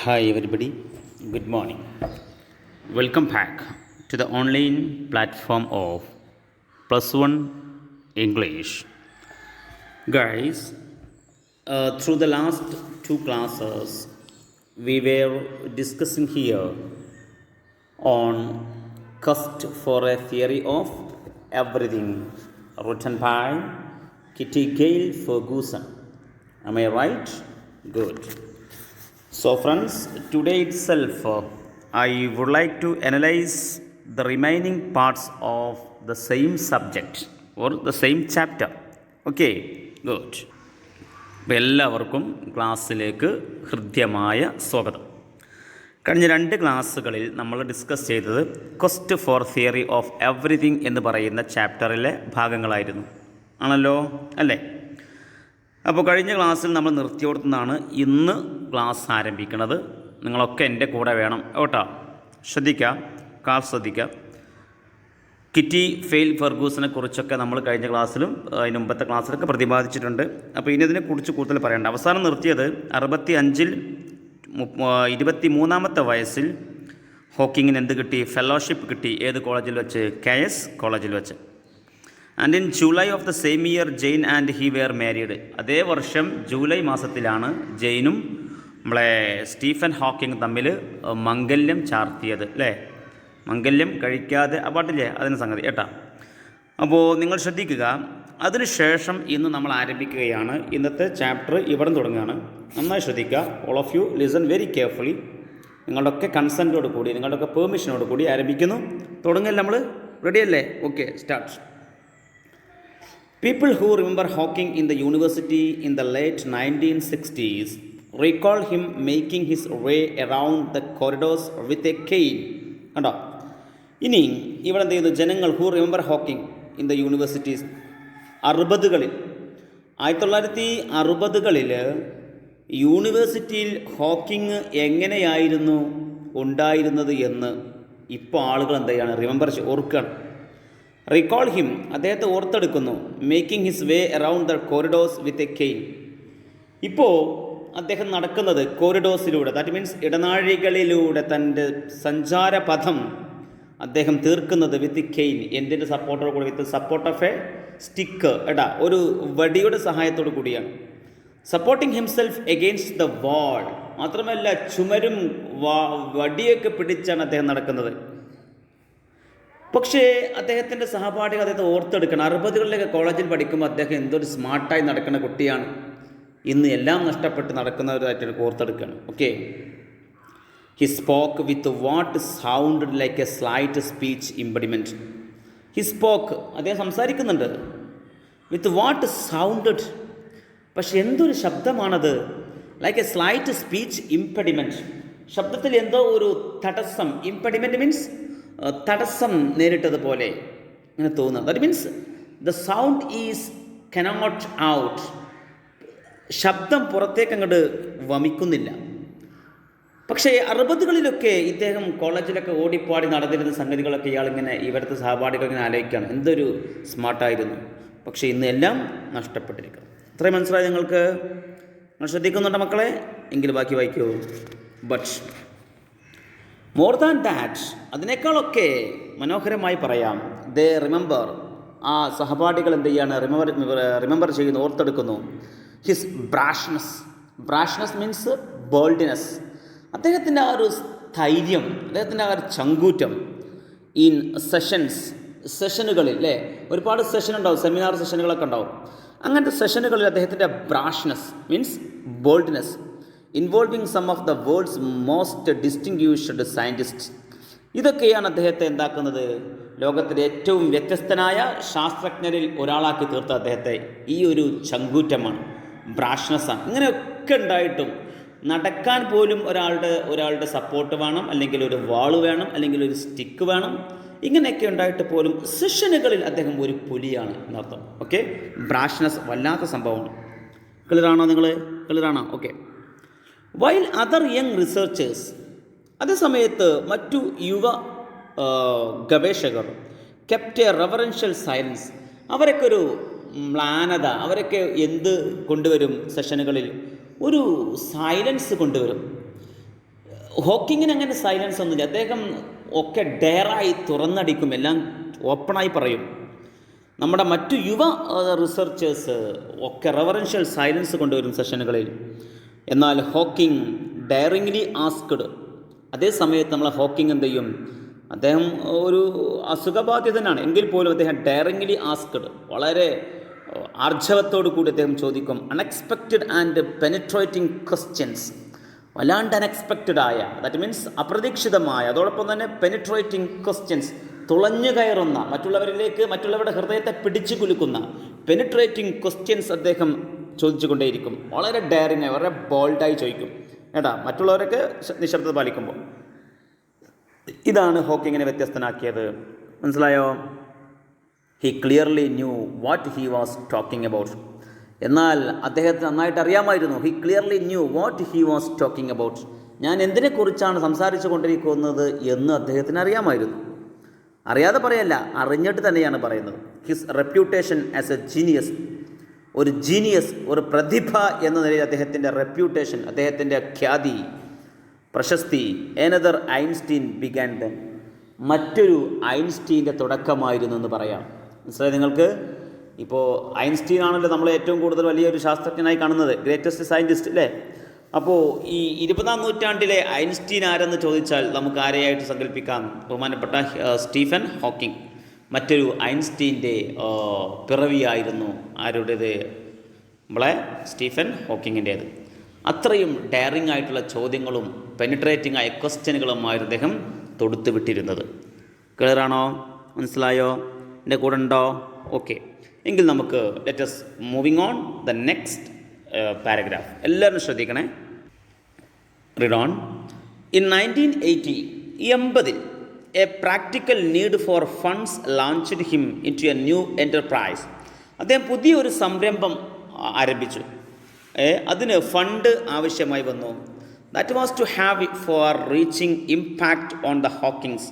Hi everybody, good morning. Welcome back to the online platform of Plus One English. Guys, through the last two classes, we were discussing here on Quest for a Theory of Everything, written by Kitty Gale Ferguson. Am I right? Good. So, friends, today itself I would like to analyze the remaining parts of the same subject or the same chapter. Okay, good. അപ്പോൾ എല്ലാവർക്കും ക്ലാസ്സിലേക്ക് ഹൃദ്യമായ സ്വാഗതം. കഴിഞ്ഞ രണ്ട് ക്ലാസ്സുകളിൽ നമ്മൾ discuss ചെയ്തത് quest for theory of everything എന്ന് പറയുന്ന ചാപ്റ്ററിലെ ഭാഗങ്ങളായിരുന്നു. ആണല്ലോ അല്ലേ? അപ്പോൾ കഴിഞ്ഞ ക്ലാസ്സിൽ നമ്മൾ നിർത്തിയോടുത്തുനിന്നാണ് ഇന്ന് ക്ലാസ് ആരംഭിക്കുന്നത്. നിങ്ങളൊക്കെ എൻ്റെ കൂടെ വേണം കേട്ടോ. ശ്രദ്ധിക്കുക. കിറ്റി ഫെയിൽ ഫെർഗൂസിനെ കുറിച്ചൊക്കെ നമ്മൾ കഴിഞ്ഞ ക്ലാസ്സിലും അതിന് മുമ്പത്തെ ക്ലാസ്സിലൊക്കെ പ്രതിപാദിച്ചിട്ടുണ്ട്. അപ്പോൾ ഇനി ഇതിനെക്കുറിച്ച് കൂടുതൽ പറയേണ്ട. അവസാനം നിർത്തിയത് 65-ൽ 23-ാമത്തെ വയസ്സിൽ ഹോക്കിങ്ങിന് എന്ത് കിട്ടി? ഫെലോഷിപ്പ് കിട്ടി. ഏത് കോളേജിൽ വെച്ച്? KS കോളേജിൽ വെച്ച്. And in July of the same year Jane and he were married. അതേ വർഷം ജൂലൈ മാസത്തിലാണ് ജെയിനും നമ്മളെ സ്റ്റീഫൻ ഹോക്കിങ് തമ്മിൽ മംഗല്യം ചാർത്തിയത് അല്ലേ? മംഗല്യം കഴിക്കാതെ പാട്ടില്ലേ അതിന് സംഗതി കേട്ടോ. അപ്പോൾ നിങ്ങൾ ശ്രദ്ധിക്കുക. അതിനുശേഷം ഇന്ന് നമ്മൾ ആരംഭിക്കുകയാണ്. ഇന്നത്തെ ചാപ്റ്റർ ഇവിടെ തുടങ്ങുകയാണ്. നന്നായി ശ്രദ്ധിക്കുക. All of you listen very carefully. നിങ്ങളുടെയൊക്കെ കൺസെൻറ്റോട് കൂടി, നിങ്ങളുടെയൊക്കെ പെർമിഷനോട് കൂടി ആരംഭിക്കുന്നു. തുടങ്ങൽ നമ്മൾ റെഡിയല്ലേ? Okay, start. People who remember Hawking in the university in the late 1960s recall him making his way around the corridors with a cane. കണ്ടോ? ഇനി ഇവിടെ എന്ത് ചെയ്യുന്നു? ജനങ്ങൾ who remember Hawking in the universities 60കളിൽ 1960കളിൽ യൂണിവേഴ്സിറ്റിയിൽ ഹോക്കിംഗ് എങ്ങനെയായിരുന്നു ഉണ്ടായിരുന്നത് എന്ന് ഇപ്പോൾ ആളുകൾ എന്ത് ചെയ്യാണ്? റിമെമ്പർ ഓർക്കുകയാണ്. റീകോൾ ഹിം, അദ്ദേഹത്തെ ഓർത്തെടുക്കുന്നു. Making his way around the corridors with a cane. ഇപ്പോൾ അദ്ദേഹം നടക്കുന്നത് കോറിഡോഴ്സിലൂടെ, ദാറ്റ് മീൻസ് ഇടനാഴികളിലൂടെ തൻ്റെ സഞ്ചാരപഥം അദ്ദേഹം തീർക്കുന്നത് വിത്ത് കെയിൻ. എന്തിൻ്റെ സപ്പോർട്ടോട് കൂടി? വിത്ത് സപ്പോർട്ട് ഓഫ് എ സ്റ്റിക്ക്, ഒരു വടിയുടെ സഹായത്തോടു കൂടിയാണ്. Supporting himself against the wall. മാത്രമല്ല ചുമരും വടിയൊക്കെ പിടിച്ചാണ് അദ്ദേഹം നടക്കുന്നത്. പക്ഷേ അദ്ദേഹത്തിൻ്റെ സഹപാഠികൾ അദ്ദേഹത്തെ ഓർത്തെടുക്കണം. 60കളിലൊക്കെ കോളേജിൽ പഠിക്കുമ്പോൾ അദ്ദേഹം എന്തൊരു സ്മാർട്ടായി നടക്കുന്ന കുട്ടിയാണ്. ഇന്ന് എല്ലാം നഷ്ടപ്പെട്ട് നടക്കുന്നവരായിട്ട് ഓർത്തെടുക്കുകയാണ്. Okay. He spoke with what sounded like a slight speech impediment. He spoke, അദ്ദേഹം സംസാരിക്കുന്നുണ്ട്. വിത്ത് വാട്ട് സൗണ്ടഡ്, പക്ഷെ എന്തൊരു ശബ്ദമാണത്? Like a slight speech impediment. ശബ്ദത്തിൽ എന്തോ ഒരു തടസ്സം. ഇംപെഡിമെൻറ്റ് മീൻസ് തടസ്സം നേരിട്ടതുപോലെ ഇങ്ങനെ തോന്നുന്നത്. That means the sound is cannot out. ശബ്ദം പുറത്തേക്ക് അങ്ങോട്ട് വമിക്കുന്നില്ല. പക്ഷേ 60കളിലൊക്കെ ഇദ്ദേഹം കോളേജിലൊക്കെ ഓടിപ്പാടി നടന്നിരുന്ന സംഗതികളൊക്കെ ഇയാളിങ്ങനെ ഇവിടുത്തെ സഹപാഠികൾ ഇങ്ങനെ ആലോചിക്കുകയാണ്. എന്തൊരു സ്മാർട്ടായിരുന്നു. പക്ഷേ ഇന്ന് എല്ലാം നഷ്ടപ്പെട്ടിരിക്കുന്നു. ഇത്രയും മനസ്സിലായി നിങ്ങൾക്ക്? നിങ്ങൾ ശ്രദ്ധിക്കുന്നുണ്ടോ മക്കളെ? എങ്കിൽ ബാക്കി വായിക്കൂ. ബട്ട് മോർ ദാൻ ദാറ്റ്, അതിനേക്കാളൊക്കെ മനോഹരമായി പറയാം, ദേ റിമെമ്പർ, ആ സഹപാഠികൾ എന്ത് ചെയ്യാണ്? റിമെമ്പർ ചെയ്യുന്നു, ഓർത്തെടുക്കുന്നു. His ബ്രാഷ്നസ് means ബോൾഡിനെസ്. അദ്ദേഹത്തിൻ്റെ ആ ഒരു സ്ഥൈര്യം, അദ്ദേഹത്തിൻ്റെ ആ ഒരു ചങ്കൂറ്റം. ഇൻ സെഷനുകളിൽ അല്ലേ, ഒരുപാട് സെഷൻ ഉണ്ടാവും, സെമിനാർ സെഷനുകളൊക്കെ ഉണ്ടാവും. അങ്ങനത്തെ സെഷനുകളിൽ അദ്ദേഹത്തിൻ്റെ brashness means boldness involving some of the world's most distinguished scientist. ഇതൊക്കെയാണ് അദ്ദേഹത്തെ എന്താക്കുന്നത്? ലോകത്തിലെ ഏറ്റവും വ്യത്യസ്തനായ ശാസ്ത്രജ്ഞരിൽ ഒരാളാക്കി തീർത്ത അദ്ദേഹത്തെ ഈ ഒരു ചങ്കൂറ്റമാണ്, ബ്രാഷ്നസ്സാണ്. ഇങ്ങനെയൊക്കെ ഉണ്ടായിട്ടും നടക്കാൻ പോലും ഒരാളുടെ സപ്പോർട്ട് വേണം, അല്ലെങ്കിൽ ഒരു വാള് വേണം, അല്ലെങ്കിൽ ഒരു സ്റ്റിക്ക് വേണം. ഇങ്ങനെയൊക്കെ ഉണ്ടായിട്ട് പോലും സെഷനുകളിൽ അദ്ദേഹം ഒരു പുലിയാണ് എന്നർത്ഥം. ഓക്കെ, ബ്രാഷ്നസ് വല്ലാത്ത സംഭവമാണ്. ക്ലിയറാണോ? നിങ്ങൾ ക്ലിയറാണോ? Okay. While other young researchers, അതേസമയത്ത് മറ്റു യുവ ഗവേഷകർ കെപ്റ്റ് എ റെവറൻഷ്യൽ സൈലൻസ്, അവരൊക്കെ ഒരു മ്ലാനത, അവരൊക്കെ എന്ത് കൊണ്ടുവരും? സെഷനുകളിൽ ഒരു സൈലൻസ് കൊണ്ടുവരും. ഹോക്കിങ്ങിന് അങ്ങനെ സൈലൻസ് ഒന്നുമില്ല. അദ്ദേഹം ഒക്കെ ഡെയറായി തുറന്നടിക്കും, എല്ലാം ഓപ്പണായി പറയും. നമ്മുടെ മറ്റു യുവ റിസർച്ചേഴ്സ് ഒക്കെ റെവറൻഷ്യൽ സൈലൻസ് കൊണ്ടുവരും സെഷനുകളിൽ. എന്നാൽ ഹോക്കിംഗ് ഡയറിംഗ്ലി ആസ്ക്ഡ്. അതേ സമയത്ത് നമ്മളെ ഹോക്കിംഗ് എന്ത് ചെയ്യും? അദ്ദേഹം ഒരു അസുഖബാധിതനാണ് എങ്കിൽ പോലും അദ്ദേഹം ഡയറിംഗ്ലി ആസ്ക്ഡ്, വളരെ ആർജവത്തോടു കൂടി അദ്ദേഹം ചോദിക്കും അൺഎക്സ്പെക്റ്റഡ് ആൻഡ് പെനിട്രേറ്റിംഗ് ക്വസ്റ്റ്യൻസ്. വല്ലാണ്ട് അൺഎക്സ്പെക്റ്റഡായ, ദാറ്റ് മീൻസ് അപ്രതീക്ഷിതമായ, അതോടൊപ്പം തന്നെ പെനിട്രേറ്റിംഗ് ക്വസ്റ്റ്യൻസ്, തുളഞ്ഞു കയറുന്ന, മറ്റുള്ളവരുടെ ഹൃദയത്തെ പിടിച്ചു കുലുക്കുന്ന പെനിട്രേറ്റിംഗ് ക്വസ്റ്റ്യൻസ് അദ്ദേഹം ചോദിച്ചുകൊണ്ടേയിരിക്കും. വളരെ ഡയറിങ്ങായി, വളരെ ബോൾഡായി ചോദിക്കും കേട്ടാ, മറ്റുള്ളവരൊക്കെ നിശബ്ദത പാലിക്കുമ്പോൾ. ഇതാണ് ഹോക്കിങ്ങിനെ വ്യത്യസ്തനാക്കിയത്. മനസ്സിലായോ? He clearly new what he was talking about. എന്നാൽ അദ്ദേഹത്തിന് നന്നായിട്ട് അറിയാമായിരുന്നു. He clearly new what he was talking about. ഞാൻ എന്തിനെക്കുറിച്ചാണ് സംസാരിച്ചു കൊണ്ടിരിക്കുന്നത് എന്ന് അദ്ദേഹത്തിന് അറിയാമായിരുന്നു. അറിയാതെ പറയല്ല, അറിഞ്ഞിട്ട് തന്നെയാണ് പറയുന്നത്. His reputation as A genius, ഒരു ജീനിയസ്, ഒരു പ്രതിഭ എന്ന നിലയിൽ അദ്ദേഹത്തിൻ്റെ റെപ്യൂട്ടേഷൻ, അദ്ദേഹത്തിൻ്റെ ഖ്യാതി, പ്രശസ്തി, എനദർ ഐൻസ്റ്റീൻ ബിഗാൻ ദെൻ, മറ്റൊരു ഐൻസ്റ്റീൻ്റെ തുടക്കമായിരുന്നു എന്ന് പറയാം. മനസ്സിലായി നിങ്ങൾക്ക്? ഇപ്പോൾ ഐൻസ്റ്റീൻ ആണല്ലോ നമ്മൾ ഏറ്റവും കൂടുതൽ വലിയൊരു ശാസ്ത്രജ്ഞനായി കാണുന്നത്, ഗ്രേറ്റസ്റ്റ് സയൻറ്റിസ്റ്റ് അല്ലേ? അപ്പോൾ ഈ 20-ാം നൂറ്റാണ്ടിലെ ഐൻസ്റ്റീൻ ആരെന്ന് ചോദിച്ചാൽ നമുക്ക് ആരെയായിട്ട് സങ്കല്പിക്കാം? ബഹുമാനപ്പെട്ട സ്റ്റീഫൻ ഹോക്കിംഗ് മറ്റൊരു ഐൻസ്റ്റീൻ്റെ പിറവിയായിരുന്നു. ആരുടേത്? നമ്മളെ സ്റ്റീഫൻ ഹോക്കിങ്ങിൻ്റേത്. അത്രയും ഡയറിംഗ് ആയിട്ടുള്ള ചോദ്യങ്ങളും പെനിട്രേറ്റിംഗ് ആയ ക്വസ്റ്റ്യനുകളുമായിരുന്നു അദ്ദേഹം തൊടുത്തു വിട്ടിരുന്നത്. ക്ലിയറാണോ? മനസ്സിലായോ? എൻ്റെ കൂടെ ഉണ്ടോ? ഓക്കെ, എങ്കിൽ നമുക്ക് let's moving on the next paragraph. എല്ലാവരും ശ്രദ്ധിക്കണേ. Read on. In 1980 a practical need for funds launched him into a new enterprise. അദ്ദേഹം പുതിയൊരു സംരംഭം ആരംഭിച്ചു. അതിന് ഫണ്ട് ആവശ്യമായി വന്നു. That was to have far reaching impact on the Hawkings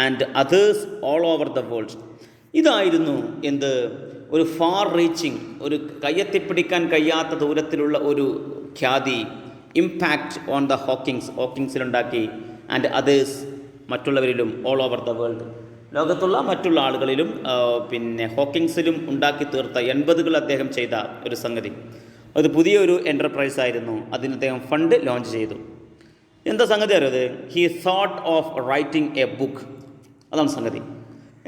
and others all over the world. ഇതായിരുന്നു എന്ത്? ഒരു ഫാർ റീച്ചിങ്, ഒരു കയ്യെത്തിപ്പിടിക്കാൻ കഴിയാത്ത ദൂരത്തിലുള്ള ഒരു ഖ്യാതി, ഇമ്പാക്റ്റ് ഓൺ ദ ഹോക്കിങ്സിലുണ്ടാക്കി, ആൻഡ് അതേഴ്സ്, മറ്റുള്ളവരിലും, ഓൾ ഓവർ ദ വേൾഡ്, ലോകത്തുള്ള മറ്റുള്ള ആളുകളിലും, പിന്നെ ഹോക്കിങ്സിലും ഉണ്ടാക്കി തീർത്ത 80കൾ അദ്ദേഹം ചെയ്ത ഒരു സംഗതി. അത് പുതിയൊരു എൻ്റർപ്രൈസ് ആയിരുന്നു. അതിന് അദ്ദേഹം ഫണ്ട് ലോഞ്ച് ചെയ്തു. എന്താ സംഗതി അറിയത്? He thought of writing a book. അതാണ് സംഗതി.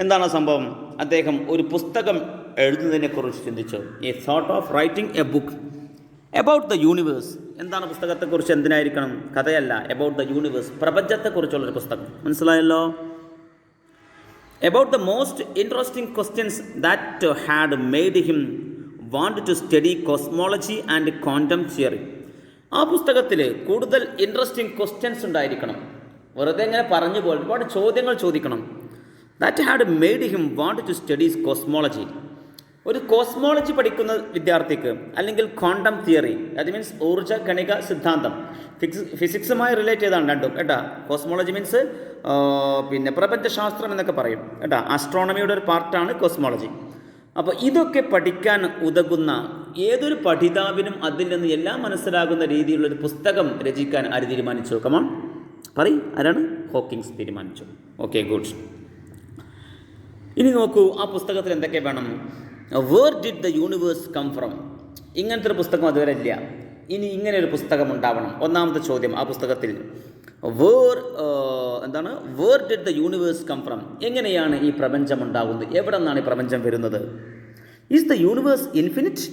എന്താണ് സംഭവം? അദ്ദേഹം ഒരു പുസ്തകം എഴുതുന്നതിനെക്കുറിച്ച് ചിന്തിച്ചു. He thought of writing a book about the universe. എന്താണ് പുസ്തകത്തെക്കുറിച്ച്? എന്തിനായിരിക്കണം? കഥയല്ല, എബൌട്ട് ദ യൂണിവേഴ്സ്, പ്രപഞ്ചത്തെക്കുറിച്ചുള്ളൊരു പുസ്തകം. മനസ്സിലായല്ലോ? About the most interesting questions that had made him want to study cosmology and quantum theory. ആ പുസ്തകത്തിൽ കൂടുതൽ ഇൻട്രസ്റ്റിംഗ് ക്വസ്റ്റ്യൻസ് ഉണ്ടായിരിക്കണം. വെറുതെ ഇങ്ങനെ പറഞ്ഞു പോലെ ഒരുപാട് ചോദ്യങ്ങൾ ചോദിക്കണം. That had made him want to study cosmology. ഒരു കോസ്മോളജി പഠിക്കുന്ന വിദ്യാർത്ഥിക്ക്, അല്ലെങ്കിൽ ക്വാണ്ടം തിയറി, ദാറ്റ് മീൻസ് ഊർജ്ജ ഗണിക സിദ്ധാന്തം, ഫിസിക്സുമായി റിലേറ്റ് ചെയ്താണ് രണ്ടും കേട്ടാ. കോസ്മോളജി മീൻസ് പിന്നെ പ്രപഞ്ചശാസ്ത്രം എന്നൊക്കെ പറയും കേട്ടാ. ആസ്ട്രോണമിയുടെ ഒരു പാർട്ടാണ് കോസ്മോളജി. അപ്പോൾ ഇതൊക്കെ പഠിക്കാൻ ഉതകുന്ന ഏതൊരു പഠിതാവിനും അതിൽ നിന്ന് എല്ലാം മനസ്സിലാകുന്ന രീതിയിലുള്ളൊരു പുസ്തകം രചിക്കാൻ ആര് തീരുമാനിച്ചു? കമോൺ പറയ്, ആരാണ്? ഹോക്കിങ്സ് തീരുമാനിച്ചു. Okay, good. ഇനി നോക്കൂ, ആ പുസ്തകത്തിൽ എന്തൊക്കെ വേണം? Where did the universe come from? ഇങ്ങനത്തെ ഒരു പുസ്തകം അതുവരെ ഇല്ല. ഇനി ഇങ്ങനെ ഒരു പുസ്തകം ഉണ്ടാവണം. ഒന്നാമത്തെ ചോദ്യം ആ പുസ്തകത്തിൽ where did the universe come from? എങ്ങനെയാണ് ഈ പ്രപഞ്ചം ഉണ്ടാകുന്നത്? എവിടെ നിന്നാണ് ഈ പ്രപഞ്ചം വരുന്നത്? Is the universe infinite?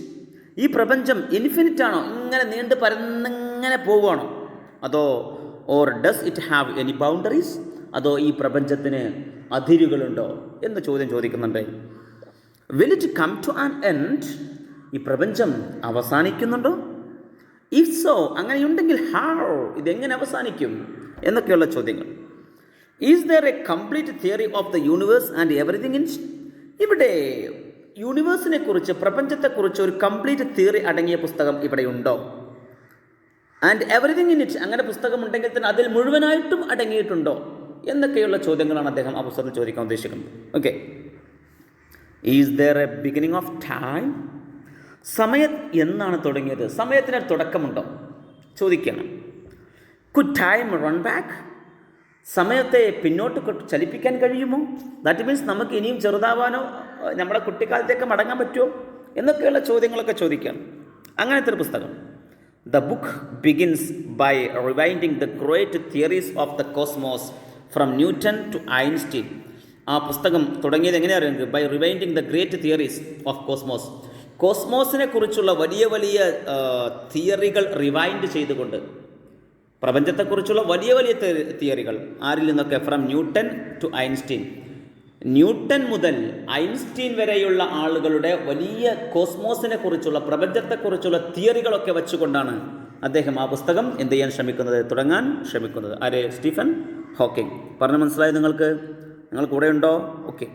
ഈ പ്രപഞ്ചം ഇൻഫിനിറ്റ് ആണോ? ഇങ്ങനെ നീണ്ടു പരന്നിങ്ങനെ പോവുകയാണോ? അതോ or does it have any boundaries? അതോ ഈ പ്രപഞ്ചത്തിന് അതിരുകളുണ്ടോ എന്ന് ചോദ്യം ചോദിക്കുന്നുണ്ട്. Will it come to an end? ഈ പ്രപഞ്ചം അവസാനിക്കുന്നുണ്ടോ? ഇഫ് സോ, അങ്ങനെയുണ്ടെങ്കിൽ ഹൗ? ഇതെങ്ങനെ അവസാനിക്കും എന്നൊക്കെയുള്ള ചോദ്യങ്ങൾ. Is there a complete theory of the universe and everything in? ഇവിടെ യൂണിവേഴ്സിനെ കുറിച്ച്, പ്രപഞ്ചത്തെക്കുറിച്ച് ഒരു കംപ്ലീറ്റ് തിയറി അടങ്ങിയ പുസ്തകം ഇവിടെയുണ്ടോ? ആൻഡ് എവറിഥിങ് ഇൻ ഇറ്റ്, അങ്ങനെ പുസ്തകം ഉണ്ടെങ്കിൽ തന്നെ അതിൽ മുഴുവനായിട്ടും അടങ്ങിയിട്ടുണ്ടോ എന്നൊക്കെയുള്ള ചോദ്യങ്ങളാണ് അദ്ദേഹം ആ പുസ്തകത്തിൽ ചോദിക്കാൻ ഉദ്ദേശിക്കുന്നത്. Okay. Is there A beginning of time? സമയം എന്നാണ് തുടങ്ങിയത്? സമയത്തിന് തുടക്കമുണ്ടോ ചോദിക്കണം. Could time run back? സമയത്തെ പിന്നോട്ട് ചലിപ്പിക്കാൻ കഴിയുമോ? ദാറ്റ് മീൻസ് നമുക്ക് ഇനിയും ചെറുതാവാനോ നമ്മുടെ കുട്ടിക്കാലത്തേക്ക് മടങ്ങാൻ പറ്റുമോ എന്നൊക്കെയുള്ള ചോദ്യങ്ങളൊക്കെ ചോദിക്കാം. അങ്ങനത്തെ ഒരു പുസ്തകം. The book begins by rewinding the great theories of the cosmos from Newton to Einstein. ആ പുസ്തകം തുടങ്ങിയത് എങ്ങനെയാണ്? By rewinding the great theories of cosmos. കോസ്മോസിനെ കുറിച്ചുള്ള വലിയ വലിയ തിയറികൾ റിവൈൻഡ് ചെയ്തുകൊണ്ട്, പ്രപഞ്ചത്തെക്കുറിച്ചുള്ള വലിയ വലിയ തിയറികൾ ആരിൽ നിന്നൊക്കെ? From Newton to Einstein. Newton മുതൽ ഐൻസ്റ്റീൻ വരെയുള്ള ആളുകളുടെ വലിയ കോസ്മോസിനെ കുറിച്ചുള്ള, പ്രപഞ്ചത്തെക്കുറിച്ചുള്ള തിയറികളൊക്കെ വെച്ചുകൊണ്ടാണ് അദ്ദേഹം ആ പുസ്തകം എന്ത് ചെയ്യാൻ ശ്രമിക്കുന്നത്? തുടങ്ങാൻ ശ്രമിക്കുന്നത്. ആര്? Stephen Hawking. പറഞ്ഞു മനസ്സിലായത് നിങ്ങൾക്ക്? നിങ്ങൾ കൂടെ ഉണ്ടോ? Okay.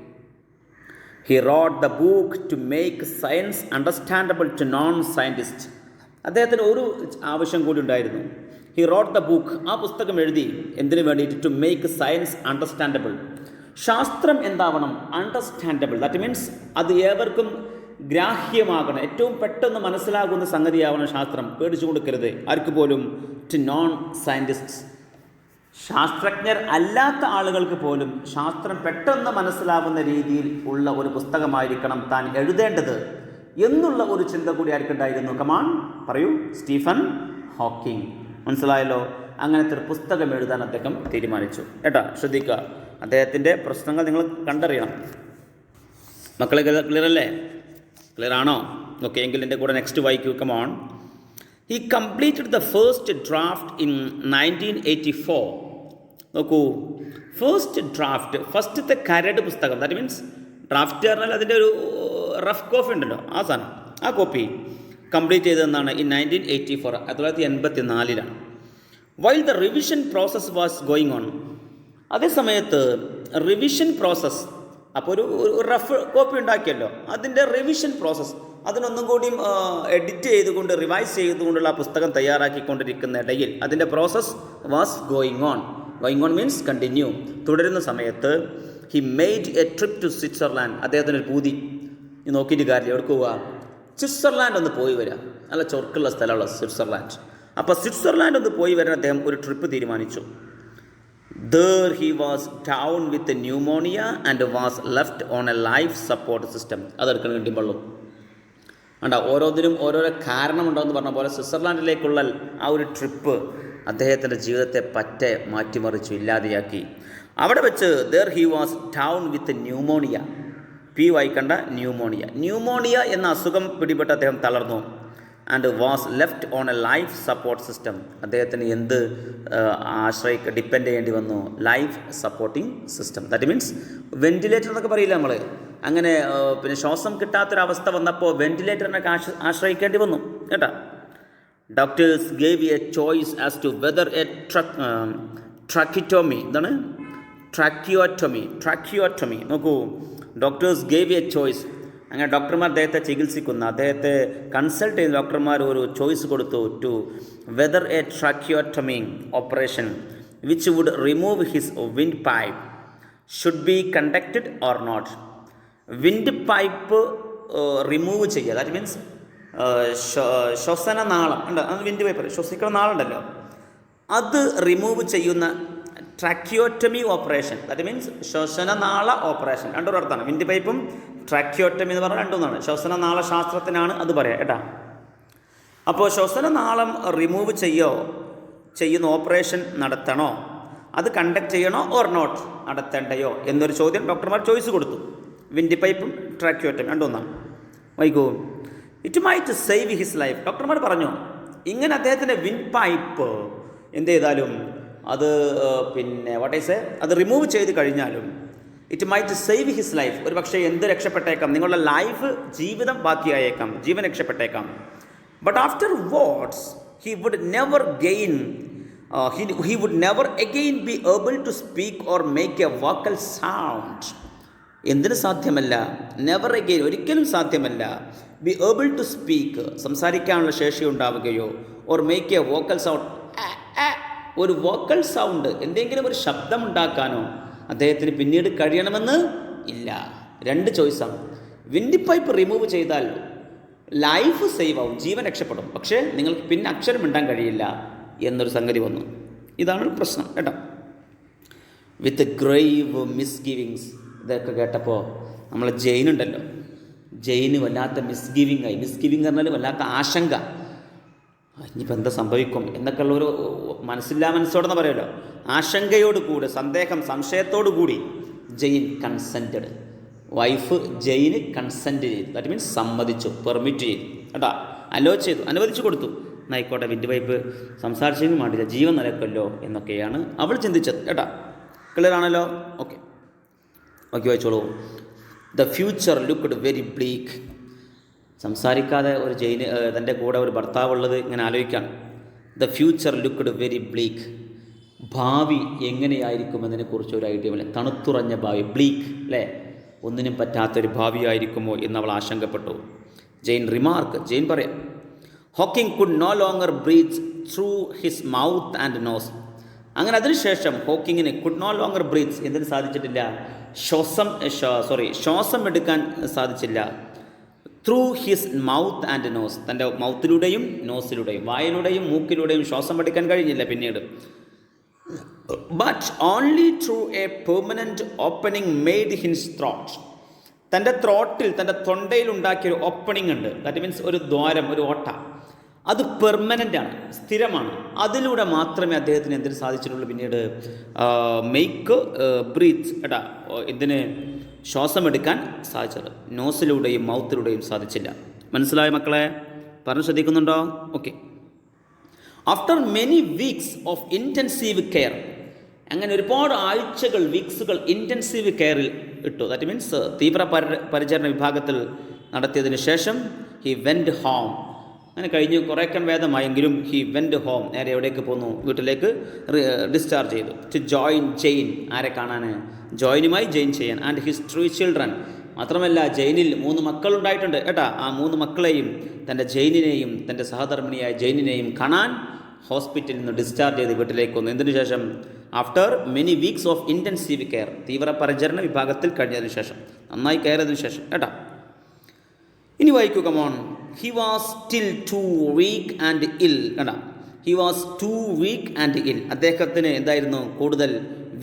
He wrote the book to make science understandable to non scientist. അദ്ദേഹത്തിന് ഒരു ആവശ്യം കൂടി ഉണ്ടായിരുന്നു. ഹി റോട്ട് ദ ബുക്ക്, ആ പുസ്തകം എഴുതി എന്തിനു വേണ്ടിയിട്ട്? To make science understandable. ശാസ്ത്രം എന്താവണം? അണ്ടർസ്റ്റാൻഡബിൾ. ദാറ്റ് മീൻസ് അത് ഏവർക്കും ഗ്രാഹ്യമാകണം, ഏറ്റവും പെട്ടെന്ന് മനസ്സിലാകുന്ന സംഗതിയാവണം ശാസ്ത്രം. പേടിച്ചു കൊടുക്കരുത് ആർക്ക് പോലും. ടു നോൺ സയൻറ്റിസ്റ്റ്സ്, ശാസ്ത്രജ്ഞർ അല്ലാത്ത ആളുകൾക്ക് പോലും ശാസ്ത്രം പെട്ടെന്ന് മനസ്സിലാവുന്ന രീതിയിൽ ഉള്ള ഒരു പുസ്തകമായിരിക്കണം താൻ എഴുതേണ്ടത് എന്നുള്ള ഒരു ചിന്ത കൂടി ആർക്കുണ്ടായിരുന്നു? കമാൺ പറയൂ. Stephen Hawking. മനസ്സിലായല്ലോ? അങ്ങനത്തെ ഒരു പുസ്തകം എഴുതാൻ അദ്ദേഹം തീരുമാനിച്ചു. കേട്ടോ, ശ്രദ്ധിക്കുക. അദ്ദേഹത്തിൻ്റെ പ്രശ്നങ്ങൾ നിങ്ങൾ കണ്ടറിയണം. മക്കളെ ക്ലിയർ അല്ലേ? ക്ലിയർ ആണോ? ഓക്കെ, എങ്കിൽ എൻ്റെ കൂടെ നെക്സ്റ്റ് വായിക്കൂ. Come on. He completed the first draft in 1984. നോക്കൂ, ഫസ്റ്റ് ഡ്രാഫ്റ്റ്, ഫസ്റ്റത്തെ കരട് പുസ്തകം. ദാറ്റ് മീൻസ് ഡ്രാഫ്റ്റ് പറഞ്ഞാൽ അതിൻ്റെ ഒരു റഫ് കോപ്പി ഉണ്ടല്ലോ, ആ സാധനം, ആ കോപ്പി കംപ്ലീറ്റ് ചെയ്തതെന്നാണ് in 1984, 1984. While the revision process was going on. അതേ സമയത്ത് റിവിഷൻ പ്രോസസ്സ്, അപ്പോൾ ഒരു റഫ് കോപ്പി ഉണ്ടാക്കിയല്ലോ, അതിൻ്റെ റിവിഷൻ പ്രോസസ്സ്, അതിനൊന്നും കൂടിയും എഡിറ്റ് ചെയ്തുകൊണ്ട് റിവൈസ് ചെയ്തുകൊണ്ടുള്ള ആ പുസ്തകം തയ്യാറാക്കിക്കൊണ്ടിരിക്കുന്ന ഇടയിൽ അതിൻ്റെ process was going on. Going on means continue, തുടരുന്ന സമയത്ത് he made a trip to Switzerland. അദ്ദേഹത്തിനൊരു പൂതി. നോക്കിയിട്ട് കാര്യമില്ല, എവിടെ പോവുക? സ്വിറ്റ്സർലാൻഡ് ഒന്ന് പോയി വരാം. നല്ല ചൊർക്കുള്ള സ്ഥലമുള്ള സ്വിറ്റ്സർലാൻഡ്. അപ്പോൾ സ്വിറ്റ്സർലാൻഡ് ഒന്ന് പോയി വരാൻ അദ്ദേഹം ഒരു ട്രിപ്പ് തീരുമാനിച്ചു. There he was down with pneumonia and was left on a life support system. അതെടുക്കാൻ വേണ്ടിയുള്ളൂ. വേണ്ട, ഓരോന്നിനും ഓരോരോ കാരണമുണ്ടെന്ന് പറഞ്ഞ പോലെ സ്വിറ്റ്സർലാൻഡിലേക്കുള്ള ആ ഒരു ട്രിപ്പ് അദ്ദേഹത്തിൻ്റെ ജീവിതത്തെ പറ്റെ മാറ്റിമറിച്ചു, ഇല്ലാതെയാക്കി. അവിടെ വെച്ച് there he was down with pneumonia. P വായിക്കണ്ട, ന്യൂമോണിയ. ന്യൂമോണിയ എന്ന അസുഖം പിടിപെട്ട് അദ്ദേഹം തളർന്നു. And was left on a life support system. അദ്ദേഹത്തിന് എന്ത് ഡിപ്പെൻഡ് ചെയ്യേണ്ടി വന്നു? Life supporting system. That means ventilator എന്നൊക്കെ പറയില്ല നമ്മൾ. അങ്ങനെ പിന്നെ ശ്വാസം കിട്ടാത്തൊരവസ്ഥ വന്നപ്പോൾ വെന്റിലേറ്ററിനൊക്കെ ആശ്രയിക്കേണ്ടി വന്നു. കേട്ടോ, doctors gave a choice as to whether a tracheotomy. എന്താണ് ട്രാക്കിയോട്ടമി? നോക്കൂ, ഡോക്ടേഴ്സ് ഗേവ് എ ചോയ്സ്. അങ്ങനെ ഡോക്ടർമാർ അദ്ദേഹത്തെ ചികിത്സിക്കുന്ന, അദ്ദേഹത്തെ കൺസൾട്ട് ചെയ്ത് ഡോക്ടർമാർ ഒരു ചോയ്സ് കൊടുത്തു. To whether a tracheotomy operation which would remove his windpipe should be conducted or not. Wind pipe remove ചെയ്യുക, ദാറ്റ് മീൻസ് ശ്വസന നാളം ഉണ്ട്, അത് വിൻഡ് പൈപ്പ് ശ്വസിക്കുന്ന നാളുണ്ടല്ലോ, അത് റിമൂവ് ചെയ്യുന്ന ട്രാക്കിയോട്ടമി ഓപ്പറേഷൻ. ദാറ്റ് മീൻസ് ശ്വസനനാള ഓപ്പറേഷൻ. രണ്ടൊരർത്ഥാണ്. വിൻഡ് പൈപ്പും ട്രാക്കിയോട്ടമി എന്ന് പറഞ്ഞാൽ രണ്ടൊന്നാണ്. ശ്വസനനാള ശാസ്ത്രത്തിനാണ് അത് പറയാം. കേട്ടാ, അപ്പോൾ ശ്വസനനാളം റിമൂവ് ചെയ്യുന്ന ഓപ്പറേഷൻ നടത്തണോ, അത് കണ്ടക്ട് ചെയ്യണോ ഓർ നോട്ട്, നടത്തേണ്ടയോ എന്നൊരു ചോദ്യം ഡോക്ടർമാർ ചോയ്സ് കൊടുത്തു. വിൻഡ് പൈപ്പും ട്രാക്കിയോട്ടമി രണ്ടൊന്നാണ്. വൈകൂ, it might save his life. ഡോക്ടർമാർ പറഞ്ഞു ഇങ്ങനെ അദ്ദേഹത്തിൻ്റെ വിൻഡ് പൈപ്പ് എന്ത് ചെയ്താലും അത് പിന്നെ അത് റിമൂവ് ചെയ്ത് കഴിഞ്ഞാലും it might save his life. ഒരു പക്ഷേ എന്ത് രക്ഷപ്പെട്ടേക്കാം? നിങ്ങളുടെ ലൈഫ്, ജീവിതം ബാക്കിയായേക്കാം, ജീവൻ രക്ഷപ്പെട്ടേക്കാം. But after what's he would never again be able to speak or make a vocal sound. എന്തിനു സാധ്യമല്ല? നെവർ അഗെയിൻ, ഒരിക്കലും സാധ്യമല്ല. ബി ഏബിൾ ടു സ്പീക്ക്, സംസാരിക്കാനുള്ള ശേഷി ഉണ്ടാവുകയോ, or make a vocal sound, ഒരു വോക്കൽ സൗണ്ട്, എന്തെങ്കിലും ഒരു ശബ്ദം ഉണ്ടാക്കാനോ അദ്ദേഹത്തിന് പിന്നീട് കഴിയണമെന്ന് ഇല്ല. രണ്ട് ചോയ്സാണ്. വിൻഡ് പൈപ്പ് റിമൂവ് ചെയ്താൽ ലൈഫ് സേവ് ആവും, ജീവൻ രക്ഷപ്പെടും, പക്ഷേ നിങ്ങൾക്ക് പിന്നെ അക്ഷരം മിണ്ടാൻ കഴിയില്ല എന്നൊരു സംഗതി വന്നു. ഇതാണ് പ്രശ്നം കേട്ടോ. വിത്ത് ഗ്രേവ് മിസ്ഗിവിങ്സ്. ഇതൊക്കെ കേട്ടപ്പോൾ നമ്മൾ ജെയിനുണ്ടല്ലോ, ജെയിന് വല്ലാത്ത മിസ്ഗിവിങ് ആയി. മിസ്ഗിവിങ് പറഞ്ഞാൽ വല്ലാത്ത ആശങ്ക, ഇനിയിപ്പോൾ എന്താ സംഭവിക്കും എന്നൊക്കെ ഉള്ളൊരു മനസ്സില്ലാ മനസ്സോടെന്ന് പറയുമല്ലോ, ആശങ്കയോട് കൂടി, സംശയത്തോടു കൂടി ജെയിൻ കൺസെൻറ്റഡ്. വൈഫ് ജെയിന് കൺസെൻറ്റ് ചെയ്തു, ദാറ്റ് മീൻസ് സമ്മതിച്ചു, പെർമിറ്റ് ചെയ്തു കേട്ടോ, അലോ ചെയ്തു, അനുവദിച്ചു കൊടുത്തു. എന്നായിക്കോട്ടെ, വിൻഡ് വൈഫ് സംസാരിച്ചെങ്കിലും വേണ്ടില്ല, ജീവൻ നിലക്കല്ലോ എന്നൊക്കെയാണ് അവൾ ചിന്തിച്ചത് കേട്ടോ. ക്ലിയർ ആണല്ലോ? ഓക്കെ, വായിച്ചോളൂ. The future looked very bleak. സംസാരിക്കാതെ ഒരു ജെയിന് തൻ്റെ കൂടെ ഒരു ഭർത്താവുള്ളത് ഇങ്ങനെ ആലോചിക്കുകയാണ്. The future looked very bleak. ഭാവി എങ്ങനെയായിരിക്കുമെന്നതിനെക്കുറിച്ച് ഒരു ഐഡിയ ഇല്ല. തണുത്തുറഞ്ഞ ഭാവി, ബ്ലീക്ക് അല്ലേ, ഒന്നിനും പറ്റാത്തൊരു ഭാവിയായിരിക്കുമോ എന്നവൾ ആശങ്കപ്പെട്ടു. ജെയിൻ പറയാം, Hawking could no longer breathe through his mouth and nose. അങ്ങനെ അതിനുശേഷം ഹോക്കിങ്ങിന് കുഡ് നോ ലോങ്ങർ ബ്രീത്ത് എന്തിന് സാധിച്ചിട്ടില്ല? ശ്വാസം എടുക്കാൻ സാധിച്ചില്ല. Through his mouth and nose, തൻ്റെ മൗത്തിലൂടെയും നോസിലൂടെയും, വായിലൂടെയും മൂക്കിലൂടെയും ശ്വാസം എടുക്കാൻ കഴിഞ്ഞില്ല പിന്നീട്. But only through a permanent opening made his throat. തൻ്റെ ത്രോട്ടിൽ, തൻ്റെ തൊണ്ടയിൽ ഉണ്ടാക്കിയൊരു ഓപ്പണിംഗ് ഉണ്ട്, ദാറ്റ് മീൻസ് ഒരു ദ്വാരം, ഒരു ഓട്ട, അത് പെർമനൻ്റാണ്, സ്ഥിരമാണ്. അതിലൂടെ മാത്രമേ അദ്ദേഹത്തിന് എന്തിനു സാധിച്ചിട്ടുള്ളൂ പിന്നീട് മെയ്ക്ക് ബ്രീത്ത് കേട്ടാ, എന്തിന് ശ്വാസമെടുക്കാൻ സാധിച്ചത്. നോസിലൂടെയും മൗത്തിലൂടെയും സാധിച്ചില്ല. മനസ്സിലായ മക്കളെ? പറഞ്ഞു ശ്രദ്ധിക്കുന്നുണ്ടോ? Okay. After many weeks of intensive care, അങ്ങനെ ഒരുപാട് ആഴ്ചകൾ, വീക്സുകൾ ഇൻറ്റൻസീവ് കെയറിൽ ഇട്ടു, ദാറ്റ് മീൻസ് തീവ്ര പരിചരണ വിഭാഗത്തിൽ നടത്തിയതിന് ശേഷം ഹി വെൻറ്റ് ഹോം. അങ്ങനെ കഴിഞ്ഞ് കുറേക്കാൻ ഭേദമായെങ്കിലും ഹി വെൻറ്റ് ഹോം, നേരെ എവിടേക്ക് പോന്നു? വീട്ടിലേക്ക് ഡിസ്ചാർജ് ചെയ്തു. ടു ജോയിൻ ജെയിൻ, ആരെ കാണാൻ? ജോയിനുമായി ജെയിൻ ചെയ്യാൻ. ആൻഡ് ഹിസ് 3 ചിൽഡ്രൻ, മാത്രമല്ല ജെയിനിൽ 3 മക്കളുണ്ടായിട്ടുണ്ട് കേട്ടാ. ആ 3 മക്കളെയും, തൻ്റെ ജെയിനിനെയും, തൻ്റെ സഹധർമ്മിണിയായ ജെയിനിനെയും കാണാൻ ഹോസ്പിറ്റലിൽ നിന്ന് ഡിസ്ചാർജ് ചെയ്ത് വീട്ടിലേക്ക് വന്നു. എന്തിനു ശേഷം? After many weeks of intensive care, തീവ്ര പരിചരണ വിഭാഗത്തിൽ കഴിഞ്ഞതിന് ശേഷം, നന്നായി കെയർ ചെയ്തതിനു ശേഷം കേട്ടാ. ഇനി വായിക്കൂ, come on. He was still too weak and ill കേട്ടാ. He was too weak and ill. അദ്ദേഹത്തിന് എന്തായിരുന്നു? കൂടുതൽ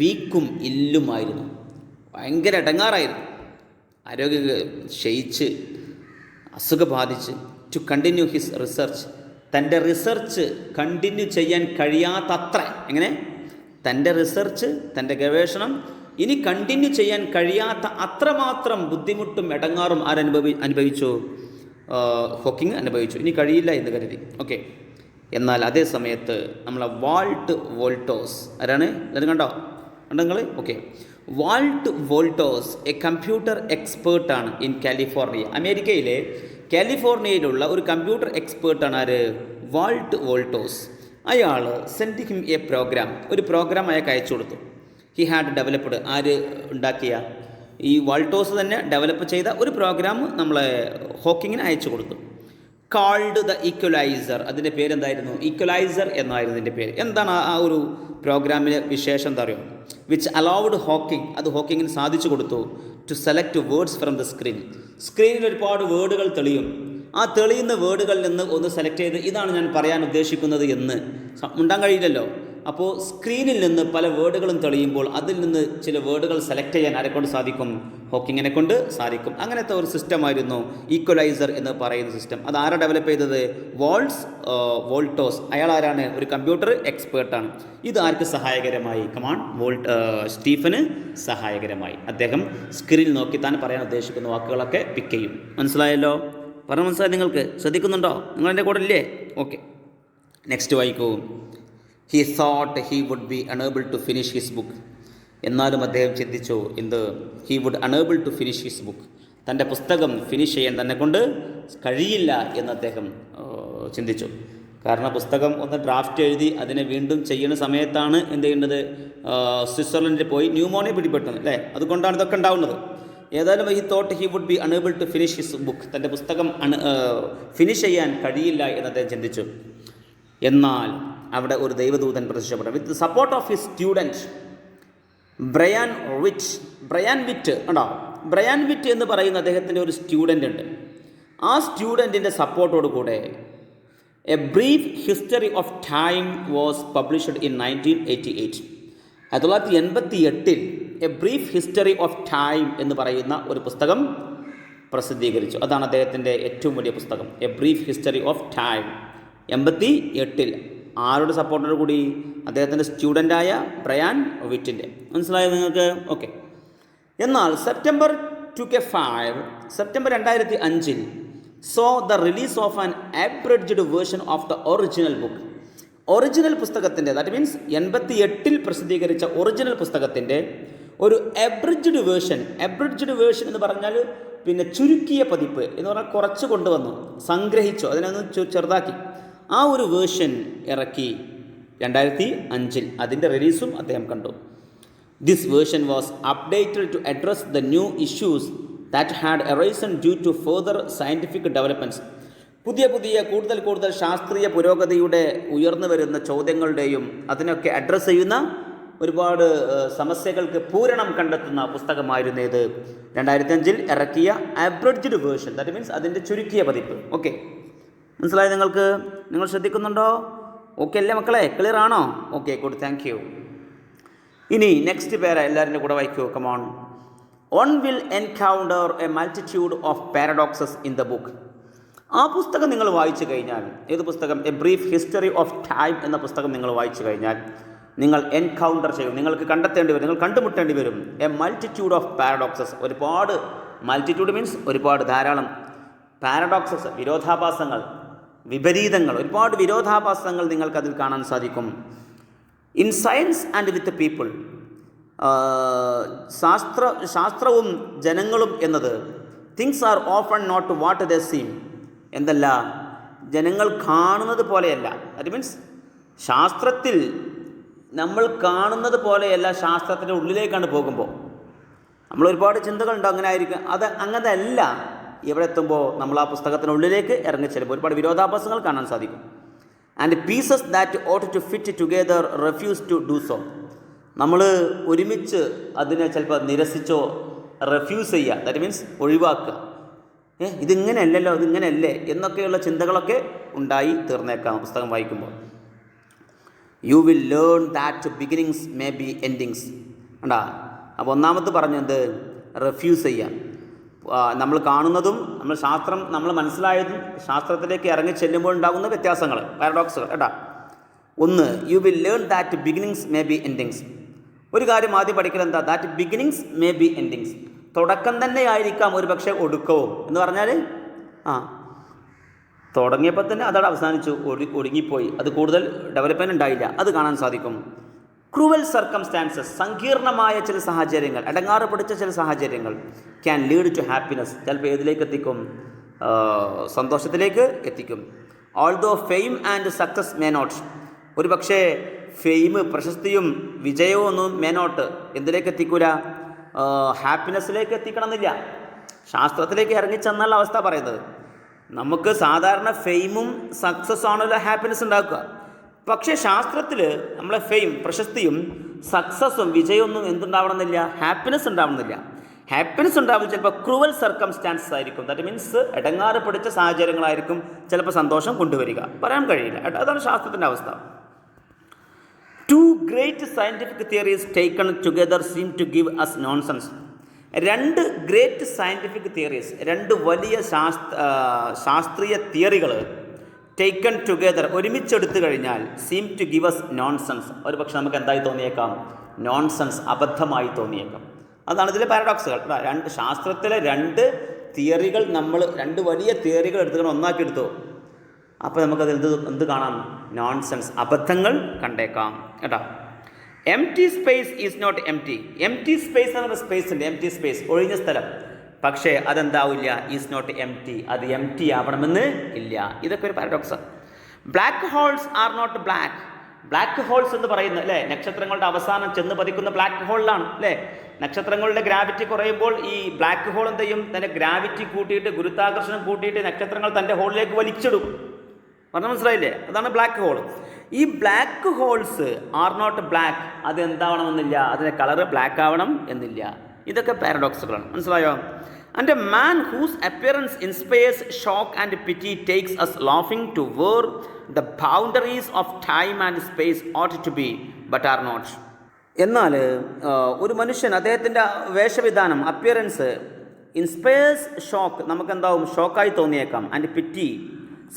വീക്കും ഇല്ലുമായിരുന്നു, ഭയങ്കര ഇടങ്ങാറായിരുന്നു, ആരോഗ്യ ക്ഷയിച്ച്, അസുഖം ബാധിച്ച്. ടു കണ്ടിന്യൂ ഹിസ് റിസർച്ച്, തൻ്റെ റിസർച്ച് കണ്ടിന്യൂ ചെയ്യാൻ കഴിയാത്തത്ര, എങ്ങനെ? തൻ്റെ റിസർച്ച്, തൻ്റെ ഗവേഷണം ഇനി കണ്ടിന്യൂ ചെയ്യാൻ കഴിയാത്ത അത്രമാത്രം ബുദ്ധിമുട്ടും ഇടങ്ങാറും അനുഭവിച്ചു? ഹോക്കിങ് അനുഭവിച്ചു. ഇനി കഴിയില്ല എന്ന് കരുതി. ഓക്കെ. എന്നാൽ അതേ സമയത്ത് നമ്മളെ വാൾട്ട് വോൾട്ടോസ്, ആരാണ്? എല്ലാവരും കണ്ടോ നിങ്ങൾ? Okay. Walt Woltosz a computer എക്സ്പേർട്ടാണ് ഇൻ കാലിഫോർണിയ. അമേരിക്കയിലെ കാലിഫോർണിയയിലുള്ള ഒരു കമ്പ്യൂട്ടർ എക്സ്പേർട്ടാണ് ആര്? Walt Woltosz. അയാൾ സെൻഡ് ഹിം എ പ്രോഗ്രാം, ഒരു പ്രോഗ്രാം അയാൾക്ക് അയച്ചു കൊടുത്തു. ഹി ഹാഡ് ഡെവലപ്ഡ്, ആര് ഉണ്ടാക്കിയ? ഈ വാൾട്ടോസ് തന്നെ ഡെവലപ്പ് ചെയ്ത ഒരു പ്രോഗ്രാം നമ്മളെ ഹോക്കിങ്ങിന് അയച്ചു കൊടുത്തു. കാൾഡ് ദ ഈക്വലൈസർ, അതിൻ്റെ പേരെന്തായിരുന്നു? ഈക്വലൈസർ എന്നായിരുന്നു ഇതിൻ്റെ പേര്. എന്താണ് ആ ഒരു പ്രോഗ്രാമിലെ വിശേഷം എന്താ അറിയോ? വിച്ച് അലൗഡ് ഹോക്കിംഗ്, അത് ഹോക്കിങ്ങിന് സാധിച്ചു കൊടുത്തു to select words from the screen. സ്ക്രീനിൽ ഒരുപാട് വേർഡുകൾ തെളിയും, ആ തെളിയുന്ന വേർഡുകളിൽ നിന്ന് ഒന്ന് സെലക്ട് ചെയ്ത് ഇതാണ് ഞാൻ പറയാൻ ഉദ്ദേശിക്കുന്നത് എന്ന് ഉണ്ടാൻ കഴിയില്ലല്ലോ. അപ്പോൾ സ്ക്രീനിൽ നിന്ന് പല വേർഡുകളും തെളിയുമ്പോൾ അതിൽ നിന്ന് ചില വേർഡുകൾ സെലക്ട് ചെയ്യാൻ ആരെക്കൊണ്ട് സാധിക്കും? ഹോക്കിങ്ങിനെ കൊണ്ട് സാധിക്കും. അങ്ങനത്തെ ഒരു സിസ്റ്റമായിരുന്നു ഈക്വലൈസർ എന്ന് പറയുന്ന സിസ്റ്റം. അത് ആരാ ഡെവലപ്പ് ചെയ്തത്? വോൾട്ടോസ്. അയാൾ ആരാണ്? ഒരു കമ്പ്യൂട്ടർ എക്സ്പേർട്ടാണ്. ഇത് ആർക്ക് സഹായകരമായി? സ്റ്റീഫന് സഹായകരമായി. അദ്ദേഹം സ്ക്രീനിൽ നോക്കി താൻ പറയാൻ ഉദ്ദേശിക്കുന്ന വാക്കുകളൊക്കെ പിക്ക് ചെയ്യും. മനസ്സിലായല്ലോ? പറഞ്ഞു മനസ്സിലായി? നിങ്ങൾക്ക് ശ്രദ്ധിക്കുന്നുണ്ടോ? നിങ്ങളെൻ്റെ കൂടെ ഇല്ലേ? ഓക്കെ, നെക്സ്റ്റ് വായിക്കൂ. He thought he would be unable to finish his book. എന്നാലും അദ്ദേഹം ചിന്തിച്ചു, എന്ത്? He would unable to finish his book, തൻ്റെ പുസ്തകം ഫിനിഷ് ചെയ്യാൻ തന്നെ കൊണ്ട് കഴിയില്ല എന്ന് അദ്ദേഹം ചിന്തിച്ചു. കാരണം പുസ്തകം ഒന്ന് ഡ്രാഫ്റ്റ് എഴുതി അതിനെ വീണ്ടും ചെയ്യുന്ന സമയത്താണ് എന്ത് ചെയ്യേണ്ടത്? സ്വിറ്റ്സർലൻഡിൽ പോയി ന്യൂമോണിയ പിടിപെട്ടത് അല്ലേ? അതുകൊണ്ടാണ് ഇതൊക്കെ ഉണ്ടാവുന്നത്. ഏതായാലും he thought he would be unable to finish his book, തൻ്റെ പുസ്തകം ഫിനിഷ് ചെയ്യാൻ കഴിയില്ല എന്ന് അദ്ദേഹം ചിന്തിച്ചു. എന്നാൽ അവിടെ ഒരു ദൈവദൂതൻ പ്രത്യക്ഷപ്പെട്ടു. വിത്ത് support of his student Brian വിറ്റ് ഉണ്ടോ? ബ്രയാൻ വിറ്റ് എന്ന് പറയുന്ന അദ്ദേഹത്തിൻ്റെ ഒരു സ്റ്റുഡൻ്റ് ഉണ്ട്. ആ സ്റ്റുഡൻറ്റിൻ്റെ സപ്പോർട്ടോട് കൂടെ A brief history of time was published in 1988. 1988 A brief history of time എന്ന് പറയുന്ന ഒരു പുസ്തകം പ്രസിദ്ധീകരിച്ചു. അതാണ് അദ്ദേഹത്തിൻ്റെ ഏറ്റവും വലിയ പുസ്തകം, A brief history of time. 88 ആരുടെ സപ്പോർട്ടോടു കൂടി? അദ്ദേഹത്തിൻ്റെ സ്റ്റുഡൻ്റായ ബ്രയാൻ വിറ്റിൻ്റെ. മനസ്സിലായോ നിങ്ങൾക്ക്? ഓക്കെ. എന്നാൽ September 2005 saw the release of an abridged version of the original book. Original പുസ്തകത്തിൻ്റെ, ദാറ്റ് മീൻസ് 88 പ്രസിദ്ധീകരിച്ച ഒറിജിനൽ പുസ്തകത്തിൻ്റെ ഒരു എബ്രിഡ്ജ്ഡ് വേർഷൻ എന്ന് പറഞ്ഞാൽ പിന്നെ ചുരുക്കിയ പതിപ്പ് എന്ന് പറഞ്ഞാൽ കുറച്ച് കൊണ്ടുവന്നു, സംഗ്രഹിച്ചു, അതിനൊന്ന് ചെറുതാക്കി. ആ ഒരു വേർഷൻ ഇറക്കി 2005. അതിൻ്റെ റിലീസും അദ്ദേഹം കണ്ടു. This version was updated to address the new issues that had arisen due to further scientific developments. പുതിയ കൂടുതൽ ശാസ്ത്രീയ പുരോഗതിയുടെ ഉയർന്നു വരുന്ന ചോദ്യങ്ങളുടെയും അതിനൊക്കെ അഡ്രസ്സ് ചെയ്യുന്ന ഒരുപാട് സമസ്യകൾക്ക് പൂരണം കണ്ടെത്തുന്ന പുസ്തകമായിരുന്നു ഇത്. 2005 ഇറക്കിയ അബ്രിഡ്ജ്ഡ് വേർഷൻ, ദാറ്റ് മീൻസ് അതിൻ്റെ ചുരുക്കിയ പതിപ്പ്. ഓക്കെ, മനസ്സിലായോ നിങ്ങൾക്ക്? നിങ്ങൾ ശ്രദ്ധിക്കുന്നുണ്ടോ? ഓക്കെ അല്ലേ മക്കളെ? ക്ലിയർ ആണോ? Okay, good, thank you. ഇനി നെക്സ്റ്റ് പേര എല്ലാവരുടെ കൂടെ വായിക്കൂ. Come on. One will encounter a multitude of paradoxes in the book. ആ പുസ്തകം നിങ്ങൾ വായിച്ചു കഴിഞ്ഞാൽ, ഏത് പുസ്തകം? A brief history of time എന്ന പുസ്തകം നിങ്ങൾ വായിച്ചു കഴിഞ്ഞാൽ നിങ്ങൾ എൻകൗണ്ടർ ചെയ്യും, നിങ്ങൾക്ക് കണ്ടെത്തേണ്ടി വരും, നിങ്ങൾ കണ്ടുമുട്ടേണ്ടി വരും എ മൾട്ടിറ്റ്യൂഡ് ഓഫ് പാരഡോക്സസ്. ഒരുപാട്, മൾട്ടിറ്റ്യൂഡ് മീൻസ് ഒരുപാട്, ധാരാളം. പാരഡോക്സസ് വിരോധാഭാസങ്ങൾ, വിപരീതങ്ങൾ, ഒരുപാട് വിരോധാഭാസങ്ങൾ നിങ്ങൾക്കതിൽ കാണാൻ സാധിക്കും. In science and with people, ശാസ്ത്രവും ജനങ്ങളും എന്നത് things are often not what they seem. എന്തല്ല, ജനങ്ങൾ കാണുന്നത് പോലെയല്ല. ദാറ്റ് മീൻസ് ശാസ്ത്രത്തിൽ നമ്മൾ കാണുന്നത് പോലെയല്ല, ശാസ്ത്രത്തിൻ്റെ ഉള്ളിലേക്കാണ് പോകുമ്പോൾ. നമ്മൾ ഒരുപാട് ചിന്തകളുണ്ട്, അങ്ങനെ ആയിരിക്കും. അത് അങ്ങനെ അല്ല. ഇവിടെ എത്തുമ്പോൾ നമ്മൾ ആ പുസ്തകത്തിനുള്ളിലേക്ക് ഇറങ്ങിച്ചെല്ലുമ്പോൾ ഒരുപാട് വിരോധാഭാസങ്ങൾ കാണാൻ സാധിക്കും. And pieces that ought to fit together refuse to do so. നമ്മൾ ഒരുമിച്ച് അതിനെ ചിലപ്പോൾ നിരസിച്ചോ റെഫ്യൂസ് ചെയ്യുക, ദാറ്റ് മീൻസ് ഒഴിവാക്കുക. ഇതിങ്ങനെയല്ലല്ലോ, ഇതിങ്ങനെയല്ലേ എന്നൊക്കെയുള്ള ചിന്തകളൊക്കെ ഉണ്ടായി തീർന്നേക്കാം പുസ്തകം വായിക്കുമ്പോൾ. You will learn that beginnings may be endings. കണ്ടാ, അപ്പോൾ ഒന്നാമത് പറഞ്ഞത് റെഫ്യൂസ് ചെയ്യാം. നമ്മൾ കാണുന്നതും നമ്മൾ മനസ്സിലായതും ശാസ്ത്രത്തിലേക്ക് ഇറങ്ങി ചെല്ലുമ്പോൾ ഉണ്ടാകുന്ന വ്യത്യാസങ്ങൾ, പാരഡോക്സുകൾ. കേട്ടാ, ഒന്ന്, U will learn that beginnings may be endings. ഒരു കാര്യം ആദ്യം പഠിക്കൽ എന്താ? That beginnings may be endings. തുടക്കം തന്നെ ആയിരിക്കാം ഒരു പക്ഷേ ഒടുക്കവും. എന്ന് പറഞ്ഞാൽ തുടങ്ങിയപ്പോൾ തന്നെ അതവിടെ അവസാനിച്ചു, ഒടുങ്ങിപ്പോയി, അത് കൂടുതൽ ഡെവലപ്മെൻറ്റ് ഉണ്ടായില്ല, അത് കാണാൻ സാധിക്കും. ക്രൂവൽ സർക്കംസ്റ്റാൻസസ്, സങ്കീർണമായ ചില സാഹചര്യങ്ങൾ, അടങ്ങാറ് പിടിച്ച ചില സാഹചര്യങ്ങൾ ക്യാൻ ലീഡ് ടു ഹാപ്പിനെസ്. ചിലപ്പോൾ ഏതിലേക്ക് എത്തിക്കും? സന്തോഷത്തിലേക്ക് എത്തിക്കും. Although fame and success may not. ഒരു പക്ഷേ ഫെയിം, പ്രശസ്തിയും വിജയവും ഒന്നും മേ നോട്ട് എന്തിലേക്ക് എത്തിക്കൂല? ഹാപ്പിനെസ്സിലേക്ക് എത്തിക്കണം എന്നില്ല. ശാസ്ത്രത്തിലേക്ക് ഇറങ്ങിച്ചെന്നുള്ള അവസ്ഥ പറയുന്നത്. നമുക്ക് സാധാരണ ഫെയിമും സക്സസ് ആണല്ലോ ഹാപ്പിനെസ് ഉണ്ടാക്കുക. പക്ഷേ ശാസ്ത്രത്തിൽ നമ്മളെ ഫെയിം, പ്രശസ്തിയും സക്സസ്സും വിജയമൊന്നും എന്തുണ്ടാവണമെന്നില്ല? ഹാപ്പിനെസ് ഉണ്ടാവണമെന്നില്ല. ഹാപ്പിനെസ് ഉണ്ടാവുന്നത് ചിലപ്പോൾ ക്രൂവൽ സർക്കംസ്റ്റാൻസസ് ആയിരിക്കും. ദാറ്റ് മീൻസ് ഇടങ്ങാറ് പിടിച്ച സാഹചര്യങ്ങളായിരിക്കും ചിലപ്പോൾ സന്തോഷം കൊണ്ടുവരിക. പറയാൻ കഴിയില്ല. അതാണ് ശാസ്ത്രത്തിൻ്റെ അവസ്ഥ. Two great scientific theories taken together seem to give us nonsense. രണ്ട് ഗ്രേറ്റ് സയൻറ്റിഫിക് തിയറീസ്, രണ്ട് വലിയ ശാസ്ത്രീയ തിയറികൾ ടേക്കൺ ടുഗെദർ ഒരുമിച്ചെടുത്തു കഴിഞ്ഞാൽ seem to give us nonsense. ഒരു പക്ഷെ നമുക്ക് എന്തായി തോന്നിയേക്കാം? നോൺസെൻസ്, അബദ്ധമായി തോന്നിയേക്കാം. അതാണ് ഇതിലെ പാരഡോക്സുകൾ. ശാസ്ത്രത്തിലെ രണ്ട് തിയറികൾ, നമ്മൾ രണ്ട് വലിയ തിയറികൾ എടുത്തുകൊണ്ട് ഒന്നാക്കി എടുത്തു. അപ്പോൾ നമുക്കതിൽ എന്ത് കാണാം? നോൺസെൻസ്, അബദ്ധങ്ങൾ കണ്ടേക്കാം. കേട്ടോ, empty space is not empty. Empty space എന്ന് പറഞ്ഞ സ്പേസ് ഉണ്ട്, എം ടി സ്പേസ്, ഒഴിഞ്ഞ സ്ഥലം. പക്ഷേ അതെന്താവില്ല? ഈസ് നോട്ട് എം ടി, അത് എം ടി ആവണമെന്ന് ഇല്ല. ഇതൊക്കെ ഒരു പാരഡോക്സാണ്. Black holes are not black. Black holes എന്ന് പറയുന്നത് അല്ലേ, നക്ഷത്രങ്ങളുടെ അവസാനം ചെന്ന് പതിക്കുന്ന ബ്ലാക്ക് ഹോളിലാണ് അല്ലേ. നക്ഷത്രങ്ങളുടെ ഗ്രാവിറ്റി കുറയുമ്പോൾ ഈ ബ്ലാക്ക് ഹോൾ എന്ത് ചെയ്യും? തൻ്റെ ഗ്രാവിറ്റി കൂട്ടിയിട്ട്, ഗുരുത്വാകർഷണം കൂട്ടിയിട്ട് നക്ഷത്രങ്ങൾ തൻ്റെ ഹോളിലേക്ക് വലിച്ചിടും. പറഞ്ഞാൽ മനസ്സിലായില്ലേ? അതാണ് ബ്ലാക്ക് ഹോൾ. ഈ black holes are not black, അത് എന്താവണമെന്നില്ല, അതിൻ്റെ കളറ് ബ്ലാക്ക് ആവണം എന്നില്ല. ഇതൊക്കെ പാരഡോക്സുകളാണ്. മനസ്സിലായോ? And a man whose appearance inspires shock and pity takes us laughing to where the boundaries of time and space ought to be, but are not. എന്നാൽ ഒരു മനുഷ്യൻ അദ്ദേഹത്തിൻ്റെ വേഷവിധാനം അപ്പിയറൻസ് ഇൻസ്പയേഴ്സ് ഷോക്ക്, നമുക്കെന്താവും ഷോക്കായി തോന്നിയേക്കാം, ആൻഡ് പിറ്റി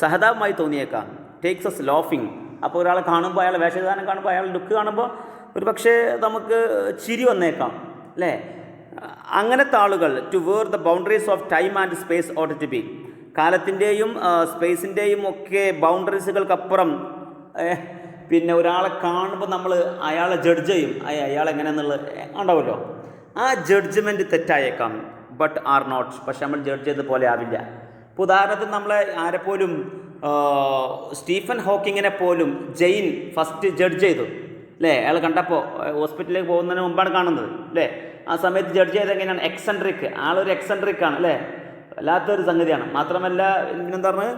സഹതാപമായി തോന്നിയേക്കാം, ടേക്സ് എസ് ലോഫിങ്. അപ്പോൾ ഒരാളെ കാണുമ്പോൾ അയാളെ വേഷവിധാനം കാണുമ്പോൾ അയാളുടെ ലുക്ക് കാണുമ്പോൾ ഒരു പക്ഷേ നമുക്ക് ചിരി വന്നേക്കാം അല്ലേ. അങ്ങനത്തെ ആളുകൾ to where the boundaries of time and space ought to be, കാലത്തിൻ്റെയും സ്പേസിൻ്റെയും ഒക്കെ ബൗണ്ടറീസുകൾക്കപ്പുറം പിന്നെ ഒരാളെ കാണുമ്പോൾ നമ്മൾ അയാളെ ജഡ്ജ് ചെയ്യും, അയാളെങ്ങനെയാണെന്നുള്ളത് ഉണ്ടാവുമല്ലോ. ആ ജഡ്ജ്മെൻറ്റ് തെറ്റായേക്കാം, ബട്ട് ആർ നോട്ട്. പക്ഷെ നമ്മൾ ജഡ്ജ് ചെയ്ത പോലെ ആവില്ല. ഇപ്പോൾ ഉദാഹരണത്തിന് നമ്മളെ ആരെപ്പോലും സ്റ്റീഫൻ ഹോക്കിങ്ങിനെ പോലും ജെയിൻ ഫസ്റ്റ് ജഡ്ജ് ചെയ്തു അല്ലേ. അയാൾ കണ്ടപ്പോൾ ഹോസ്പിറ്റലിലേക്ക് പോകുന്നതിന് മുമ്പാണ് കാണുന്നത് അല്ലേ. ആ സമയത്ത് ജഡ്ജ് ചെയ്ത് എങ്ങനെയാണ്, എക്സെൻട്രിക്, ആളൊരു എക്സെൻട്രിക് ആണ് അല്ലേ, വല്ലാത്തൊരു സംഗതിയാണ്. മാത്രമല്ല എന്താ പറഞ്ഞത്,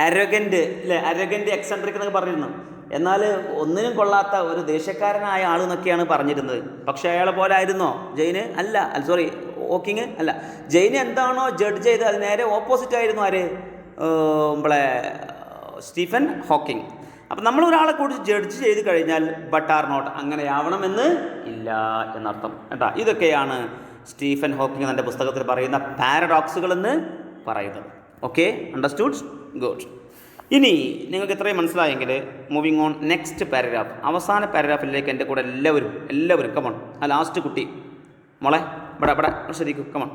അരോഗൻ്റ് അല്ലേ, അരോഗൻ്റ് എക്സെൻട്രിക് എന്നൊക്കെ പറഞ്ഞിരുന്നു. എന്നാൽ ഒന്നിനും കൊള്ളാത്ത ഒരു ദേഷ്യക്കാരനായ ആൾ എന്നൊക്കെയാണ് പറഞ്ഞിരുന്നത്. പക്ഷേ അയാളെ പോലെ ആയിരുന്നോ ജെയിന്? അല്ല, സോറി ഹോക്കിങ് അല്ല. ജെയിന് എന്താണോ ജഡ്ജ് ചെയ്ത് അത് നേരെ ഓപ്പോസിറ്റ് ആയിരുന്നു ആര്, നമ്മളെ സ്റ്റീഫൻ ഹോക്കിങ്. അപ്പം നമ്മൾ ഒരാളെ കുറിച്ച് ജഡ്ജ് ചെയ്ത് കഴിഞ്ഞാൽ ബട്ട് ആർ നോട്ട്, അങ്ങനെയാവണമെന്ന് ഇല്ല എന്നർത്ഥം കേട്ടോ. ഇതൊക്കെയാണ് സ്റ്റീഫൻ ഹോക്കിങ് തൻ്റെ പുസ്തകത്തിൽ പറയുന്ന പാരഡോക്സുകളെന്ന് പറയുന്നത്. Okay, understood, good. ഇനി നിങ്ങൾക്ക് ഇത്രയും മനസ്സിലായെങ്കിൽ മൂവിങ് ഓൺ നെക്സ്റ്റ് പാരഗ്രാഫ്, അവസാന പാരഗ്രാഫിലേക്ക് എൻ്റെ കൂടെ എല്ലാവരും കമൺ. ആ ലാസ്റ്റ് കുട്ടി മോളെ ഇവിടെ ശ്രദ്ധിക്കൂ, come on.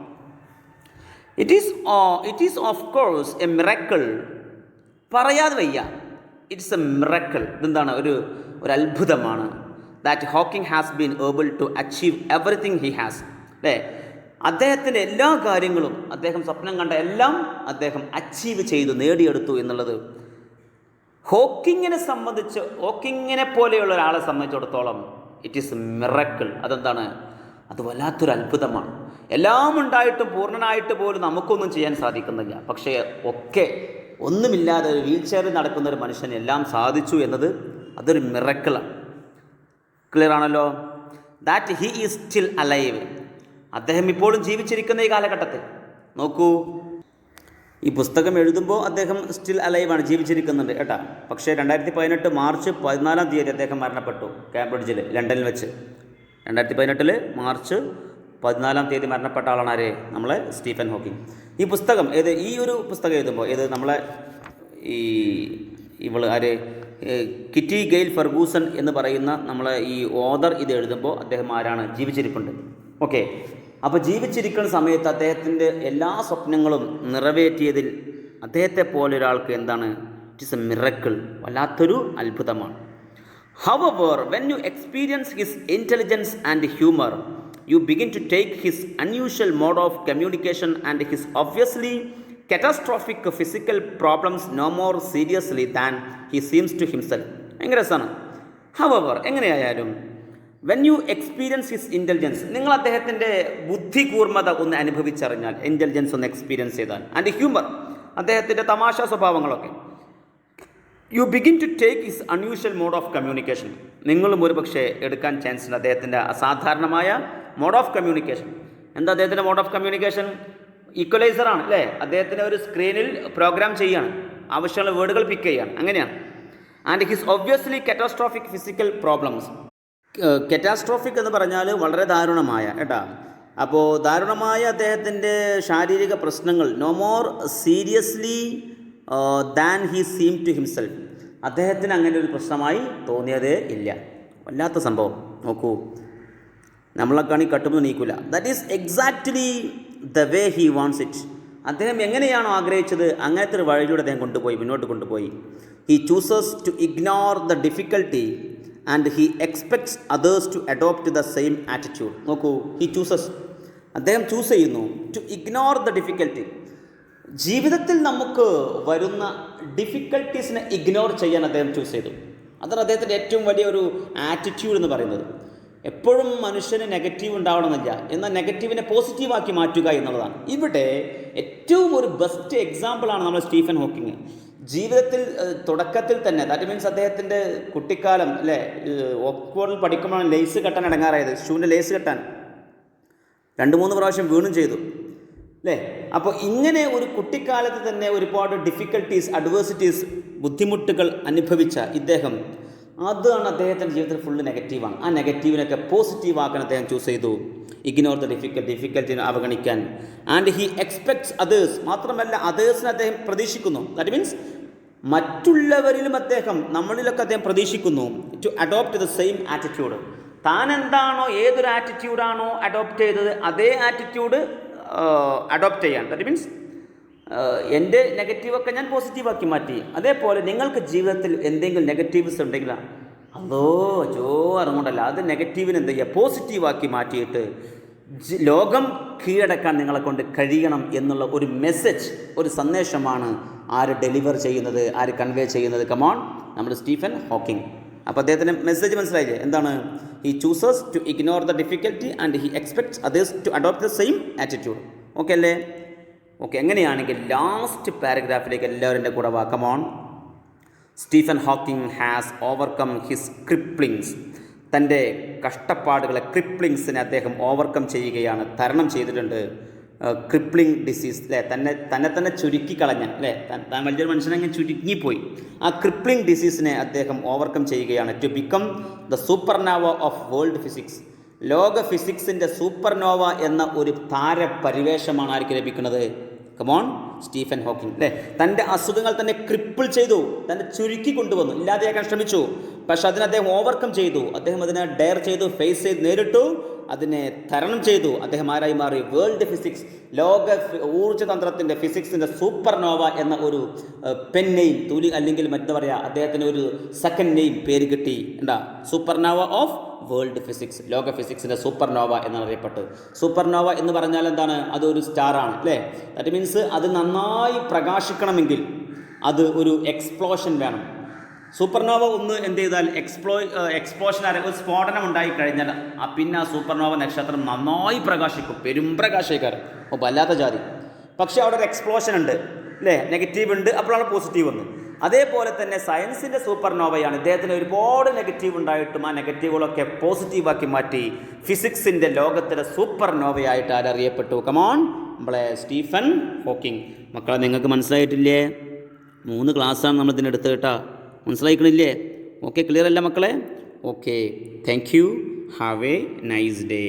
It is of course a miracle, പറയാതെ വയ്യ, ഇറ്റ്സ് എ മിറക്കിൾ. ഇതെന്താണ്, ഒരു അത്ഭുതമാണ്. That Hawking has been able to achieve everything he has അല്ലേ. അദ്ദേഹത്തിൻ്റെ എല്ലാ കാര്യങ്ങളും, അദ്ദേഹം സ്വപ്നം കണ്ട എല്ലാം അദ്ദേഹം അച്ചീവ് ചെയ്തു, നേടിയെടുത്തു എന്നുള്ളത് ഹോക്കിങ്ങിനെ സംബന്ധിച്ച്, ഹോക്കിങ്ങിനെ പോലെയുള്ള ഒരാളെ സംബന്ധിച്ചിടത്തോളം ഇറ്റ് ഈസ് മിറക്കിൾ. അതെന്താണ്, അത് വല്ലാത്തൊരു അത്ഭുതമാണ്. എല്ലാം ഉണ്ടായിട്ടും പൂർണ്ണനായിട്ട് പോലും നമുക്കൊന്നും ചെയ്യാൻ സാധിക്കുന്നില്ല. പക്ഷേ ഒക്കെ ഒന്നുമില്ലാതെ ഒരു വീൽ ചെയറിൽ നടക്കുന്ന ഒരു മനുഷ്യന് എല്ലാം സാധിച്ചു എന്നത് അതൊരു മിറക്കിളാണ്. ക്ലിയർ ആണല്ലോ. That he is still alive, അദ്ദേഹം ഇപ്പോഴും ജീവിച്ചിരിക്കുന്ന ഈ കാലഘട്ടത്തിൽ. നോക്കൂ, ഈ പുസ്തകം എഴുതുമ്പോൾ അദ്ദേഹം സ്റ്റിൽ അലൈവാണ്, ജീവിച്ചിരിക്കുന്നുണ്ട് കേട്ടാ. പക്ഷേ 2018 മാർച്ച് 14 അദ്ദേഹം മരണപ്പെട്ടു കാംബ്രിഡ്ജിൽ, ലണ്ടനിൽ വെച്ച്. 2018 മാർച്ച് 14 മരണപ്പെട്ട ആളാണ് ആര്, നമ്മളെ സ്റ്റീഫൻ ഹോക്കിംഗ്. ഈ പുസ്തകം ഈ ഒരു പുസ്തകം എഴുതുമ്പോൾ നമ്മളെ ഇവള് ആര്, കിറ്റി ഗെയിൽ ഫെർഗൂസൺ എന്ന് പറയുന്ന നമ്മളെ ഈ ഓതർ ഇത് എഴുതുമ്പോൾ അദ്ദേഹം ആരാണ്, ജീവിച്ചിരിപ്പുണ്ട്. ഓക്കെ, അപ്പോൾ ജീവിച്ചിരിക്കുന്ന സമയത്ത് അദ്ദേഹത്തിൻ്റെ എല്ലാ സ്വപ്നങ്ങളും നിറവേറ്റിയതിൽ അദ്ദേഹത്തെ പോലെ ഒരാൾക്ക് എന്താണ്, ഇറ്റ് ഈസ് എ മിറക്കിൾ, വല്ലാത്തൊരു അത്ഭുതമാണ്. However, when you experience his intelligence and humor, you begin to take his unusual mode of communication and his obviously catastrophic physical problems no more seriously than he seems to himself. ഭയങ്കര രസമാണ്. However, എങ്ങനെയായാലും when you experience his intelligence, നിങ്ങൾ അദ്ദേഹത്തിൻ്റെ ബുദ്ധി കൂർമ്മത ഒന്ന് അനുഭവിച്ചറിഞ്ഞാൽ, intelligence ഒന്ന് എക്സ്പീരിയൻസ് ചെയ്താൽ, ആൻഡ് ഹ്യൂമർ, അദ്ദേഹത്തിൻ്റെ തമാശ സ്വഭാവങ്ങളൊക്കെ, you begin to take his unusual mode of communication, നിങ്ങളും ഒരു പക്ഷേ എടുക്കാൻ ചാൻസ് ഉണ്ട് അദ്ദേഹത്തിൻ്റെ അസാധാരണമായ മോഡ് ഓഫ് കമ്മ്യൂണിക്കേഷൻ. എന്താ അദ്ദേഹത്തിൻ്റെ മോഡ് ഓഫ് കമ്മ്യൂണിക്കേഷൻ? ഈക്വലൈസറാണ് അല്ലേ. അദ്ദേഹത്തിന് ഒരു സ്ക്രീനിൽ പ്രോഗ്രാം ചെയ്യുകയാണ്, ആവശ്യമുള്ള വേർഡുകൾ പിക്ക് ചെയ്യുകയാണ്, അങ്ങനെയാണ്. And his obviously കാറ്റാസ്ട്രോഫിക് physical problems. കറ്റാസ്ട്രോഫിക് എന്ന് പറഞ്ഞാൽ വളരെ ദാരുണമായ കേട്ടാ. അപ്പോൾ ദാരുണമായ അദ്ദേഹത്തിൻ്റെ ശാരീരിക പ്രശ്നങ്ങൾ no more seriously than he seem to himself, അദ്ദേഹത്തിന് അങ്ങനെ ഒരു പ്രശ്നമായി തോന്നിയതേ ഇല്ല. വല്ലാത്ത സംഭവം. നോക്കൂ, നമ്മളൊക്കെയാണ് ഈ കട്ടുമ്പോൾ നീക്കില്ല. That is exactly the way he wants it. അദ്ദേഹം എങ്ങനെയാണോ ആഗ്രഹിച്ചത് അങ്ങനത്തെ ഒരു വഴിയിലൂടെ അദ്ദേഹം മുന്നോട്ട് കൊണ്ടുപോയി. He chooses to ignore the difficulty and he expects others to adopt the same attitude. നോക്കൂ, ഹി ചൂസസ്, അദ്ദേഹം ചൂസ് ചെയ്യുന്നു ടു ഇഗ്നോർ ദ ഡിഫിക്കൽട്ടി. ജീവിതത്തിൽ നമുക്ക് വരുന്ന ഡിഫിക്കൽട്ടീസിനെ ഇഗ്നോർ ചെയ്യാൻ അദ്ദേഹം ചൂസ് ചെയ്തു. അതാണ് അദ്ദേഹത്തിൻ്റെ ഏറ്റവും വലിയൊരു ആറ്റിറ്റ്യൂഡ് എന്ന് പറയുന്നത്. എപ്പോഴും മനുഷ്യന് നെഗറ്റീവ് ഉണ്ടാവണമെന്നില്ല, എന്നാൽ നെഗറ്റീവിനെ പോസിറ്റീവാക്കി മാറ്റുക എന്നുള്ളതാണ്. ഇവിടെ ഏറ്റവും ഒരു ബെസ്റ്റ് എക്സാമ്പിളാണ് നമ്മൾ സ്റ്റീഫൻ ഹോക്കിങ്. ജീവിതത്തിൽ തുടക്കത്തിൽ തന്നെ, ദാറ്റ് മീൻസ് അദ്ദേഹത്തിൻ്റെ കുട്ടിക്കാലം അല്ലേ, ഓക്സ്ഫോർഡിൽ പഠിക്കുമ്പോഴാണ് ലേസ് കെട്ടാൻ ഇടങ്ങാറായത്. ഷൂവിൻ്റെ ലേസ് കെട്ടാൻ 2-3 പ്രാവശ്യം വീണും ചെയ്തു അല്ലേ? അപ്പോൾ ഇങ്ങനെ ഒരു കുട്ടിക്കാലത്ത് തന്നെ ഒരുപാട് ഡിഫിക്കൽട്ടീസ്, അഡ്വേഴ്സിറ്റീസ്, ബുദ്ധിമുട്ടുകൾ അനുഭവിച്ച ഇദ്ദേഹം, അതാണ് അദ്ദേഹത്തിൻ്റെ ജീവിതത്തിൽ ഫുള്ള് നെഗറ്റീവാണ്. ആ നെഗറ്റീവിനൊക്കെ പോസിറ്റീവ് ആക്കാൻ അദ്ദേഹം ചൂസ് ചെയ്തു. ഇഗ്നോർ ദ ഡിഫിക്കൽറ്റിനെ അവഗണിക്കാൻ. ആൻഡ് ഹി എക്സ്പെക്ട്സ് അതേഴ്സ്, മാത്രമല്ല അതേഴ്സിനെ അദ്ദേഹം പ്രതീക്ഷിക്കുന്നു. ദാറ്റ് മീൻസ് മറ്റുള്ളവരിലും അദ്ദേഹം, നമ്മളിലൊക്കെ അദ്ദേഹം പ്രതീക്ഷിക്കുന്നു to adopt the same attitude. താൻ എന്താണോ, ഏതൊരു ആറ്റിറ്റ്യൂഡാണോ അഡോപ്റ്റ് ചെയ്തത് അതേ ആറ്റിറ്റ്യൂഡ് അഡോപ്റ്റ് ചെയ്യാൻ. ദാറ്റ് മീൻസ് എൻ്റെ നെഗറ്റീവൊക്കെ ഞാൻ പോസിറ്റീവാക്കി മാറ്റി. അതേപോലെ നിങ്ങൾക്ക് ജീവിതത്തിൽ എന്തെങ്കിലും നെഗറ്റീവ്സ് ഉണ്ടെങ്കിൽ അതോ അറിഞ്ഞുകൊണ്ടല്ല, അത് നെഗറ്റീവിന് എന്ത് ചെയ്യുക, പോസിറ്റീവാക്കി മാറ്റിയിട്ട് ലോകം കീഴടക്കാൻ നിങ്ങളെ കൊണ്ട് കഴിയണം എന്നുള്ള ഒരു മെസ്സേജ്, ഒരു സന്ദേശമാണ് ആര് ഡെലിവർ ചെയ്യുന്നത്, ആര് കൺവേ ചെയ്യുന്നത്? കമോൺ, നമ്മുടെ സ്റ്റീഫൻ ഹോക്കിംഗ്. അപ്പോൾ അദ്ദേഹത്തിൻ്റെ മെസ്സേജ് മനസ്സിലായില്ലേ? എന്താണ്? He chooses to ignore the difficulty and he expects others to adopt the same attitude. Okay അല്ലേ? ഓക്കെ, എങ്ങനെയാണെങ്കിൽ ലാസ്റ്റ് പാരഗ്രാഫിലേക്ക് എല്ലാവരും എൻ്റെ കൂടെ വാ. Come on. Stephen Hawking has overcome his cripplings. തൻ്റെ കഷ്ടപ്പാടുകളെ, ക്രിപ്ലിങ്സിനെ അദ്ദേഹം ഓവർകം ചെയ്യുകയാണ്, തരണം ചെയ്തിട്ടുണ്ട്. ക്രിപ്ലിംഗ് ഡിസീസ്, അല്ലേ? തന്നെ ചുരുക്കിക്കളഞ്ഞ, അല്ലേ? താൻ വലിയൊരു മനുഷ്യനങ്ങനെ ചുരുങ്ങിപ്പോയി. ആ ക്രിപ്ലിംഗ് ഡിസീസിനെ അദ്ദേഹം ഓവർകം ചെയ്യുകയാണ്. To become the supernova of world physics. ലോക ഫിസിക്സിൻ്റെ സൂപ്പർനോവ എന്ന ഒരു താരപരിവേഷമാണ് ആർക്ക് ലഭിക്കുന്നത്? കമോൺ, സ്റ്റീഫൻ ഹോക്കിംഗ്, അല്ലേ? തൻ്റെ അസുഖങ്ങൾ തന്നെ ക്രിപ്പിൾ ചെയ്തു, തന്നെ ചുരുക്കി കൊണ്ടുവന്നു, ഇല്ലാതെയാക്കാൻ ശ്രമിച്ചു. പക്ഷെ അതിനെ അദ്ദേഹം ഓവർകം ചെയ്തു. അദ്ദേഹം അതിനെ ഡെയർ ചെയ്തു, ഫേസ് ചെയ്ത് നേരിട്ടു, അതിനെ തരണം ചെയ്തു. അദ്ദേഹം ആരായി മാറി? വേൾഡ് ഫിസിക്സ്, ലോക ഊർജ്ജതന്ത്രത്തിൻ്റെ, ഫിസിക്സിൻ്റെ സൂപ്പർനോവ എന്ന ഒരു പെൻ നെയിം, അല്ലെങ്കിൽ എന്താ പറയുക, അദ്ദേഹത്തിന് ഒരു സെക്കൻഡ് നെയിം പേര് കിട്ടി. എന്താ? സൂപ്പർനോവ ഓഫ് വേൾഡ് ഫിസിക്സ്, ലോക ഫിസിക്സിൻ്റെ സൂപ്പർനോവ എന്നാണ് അറിയപ്പെട്ടത്. സൂപ്പർനോവ എന്ന് പറഞ്ഞാൽ എന്താണ്? അതൊരു സ്റ്റാറാണ്, അല്ലേ? ദാറ്റ് മീൻസ് അത് നന്നായി പ്രകാശിക്കണമെങ്കിൽ അത് ഒരു എക്സ്പ്ലോഷൻ വേണം. സൂപ്പർനോവ ഒന്ന് എന്ത് ചെയ്താൽ എക്സ്പ്ലോഷൻ, ഒരു സ്ഫോടനം ഉണ്ടായിക്കഴിഞ്ഞാൽ പിന്നെ ആ സൂപ്പർനോവ നക്ഷത്രം നന്നായി പ്രകാശിക്കും, പെരും പ്രകാശിക്കാറ്, അപ്പോൾ വല്ലാത്ത ജാതി. പക്ഷേ അവിടെ ഒരു എക്സ്പ്ലോഷൻ ഉണ്ട്, അല്ലേ? നെഗറ്റീവ് ഉണ്ട്, അപ്പോഴാണ് പോസിറ്റീവ് വന്നത്. അതേപോലെ തന്നെ സയൻസിൻ്റെ സൂപ്പർനോവയാണ്. ഇദ്ദേഹത്തിന് ഒരുപാട് നെഗറ്റീവ് ഉണ്ടായിട്ടും ആ നെഗറ്റീവുകളൊക്കെ പോസിറ്റീവാക്കി മാറ്റി ഫിസിക്സിൻ്റെ ലോകത്തിലെ സൂപ്പർനോവയായിട്ട് ആരറിയപ്പെട്ടു? കമോൺ, നമ്മളെ സ്റ്റീഫൻ ഹോക്കിംഗ്. മക്കളെ, നിങ്ങൾക്ക് മനസ്സിലായിട്ടില്ലേ? 3 ക്ലാസ്സാണ് നമ്മൾ ഇതിനെടുത്ത് കേട്ടോ. മനസ്സിലായിക്കണില്ലേ? ഓക്കെ, ക്ലിയർ അല്ല മക്കളെ? Okay, thank you. Have A nice day.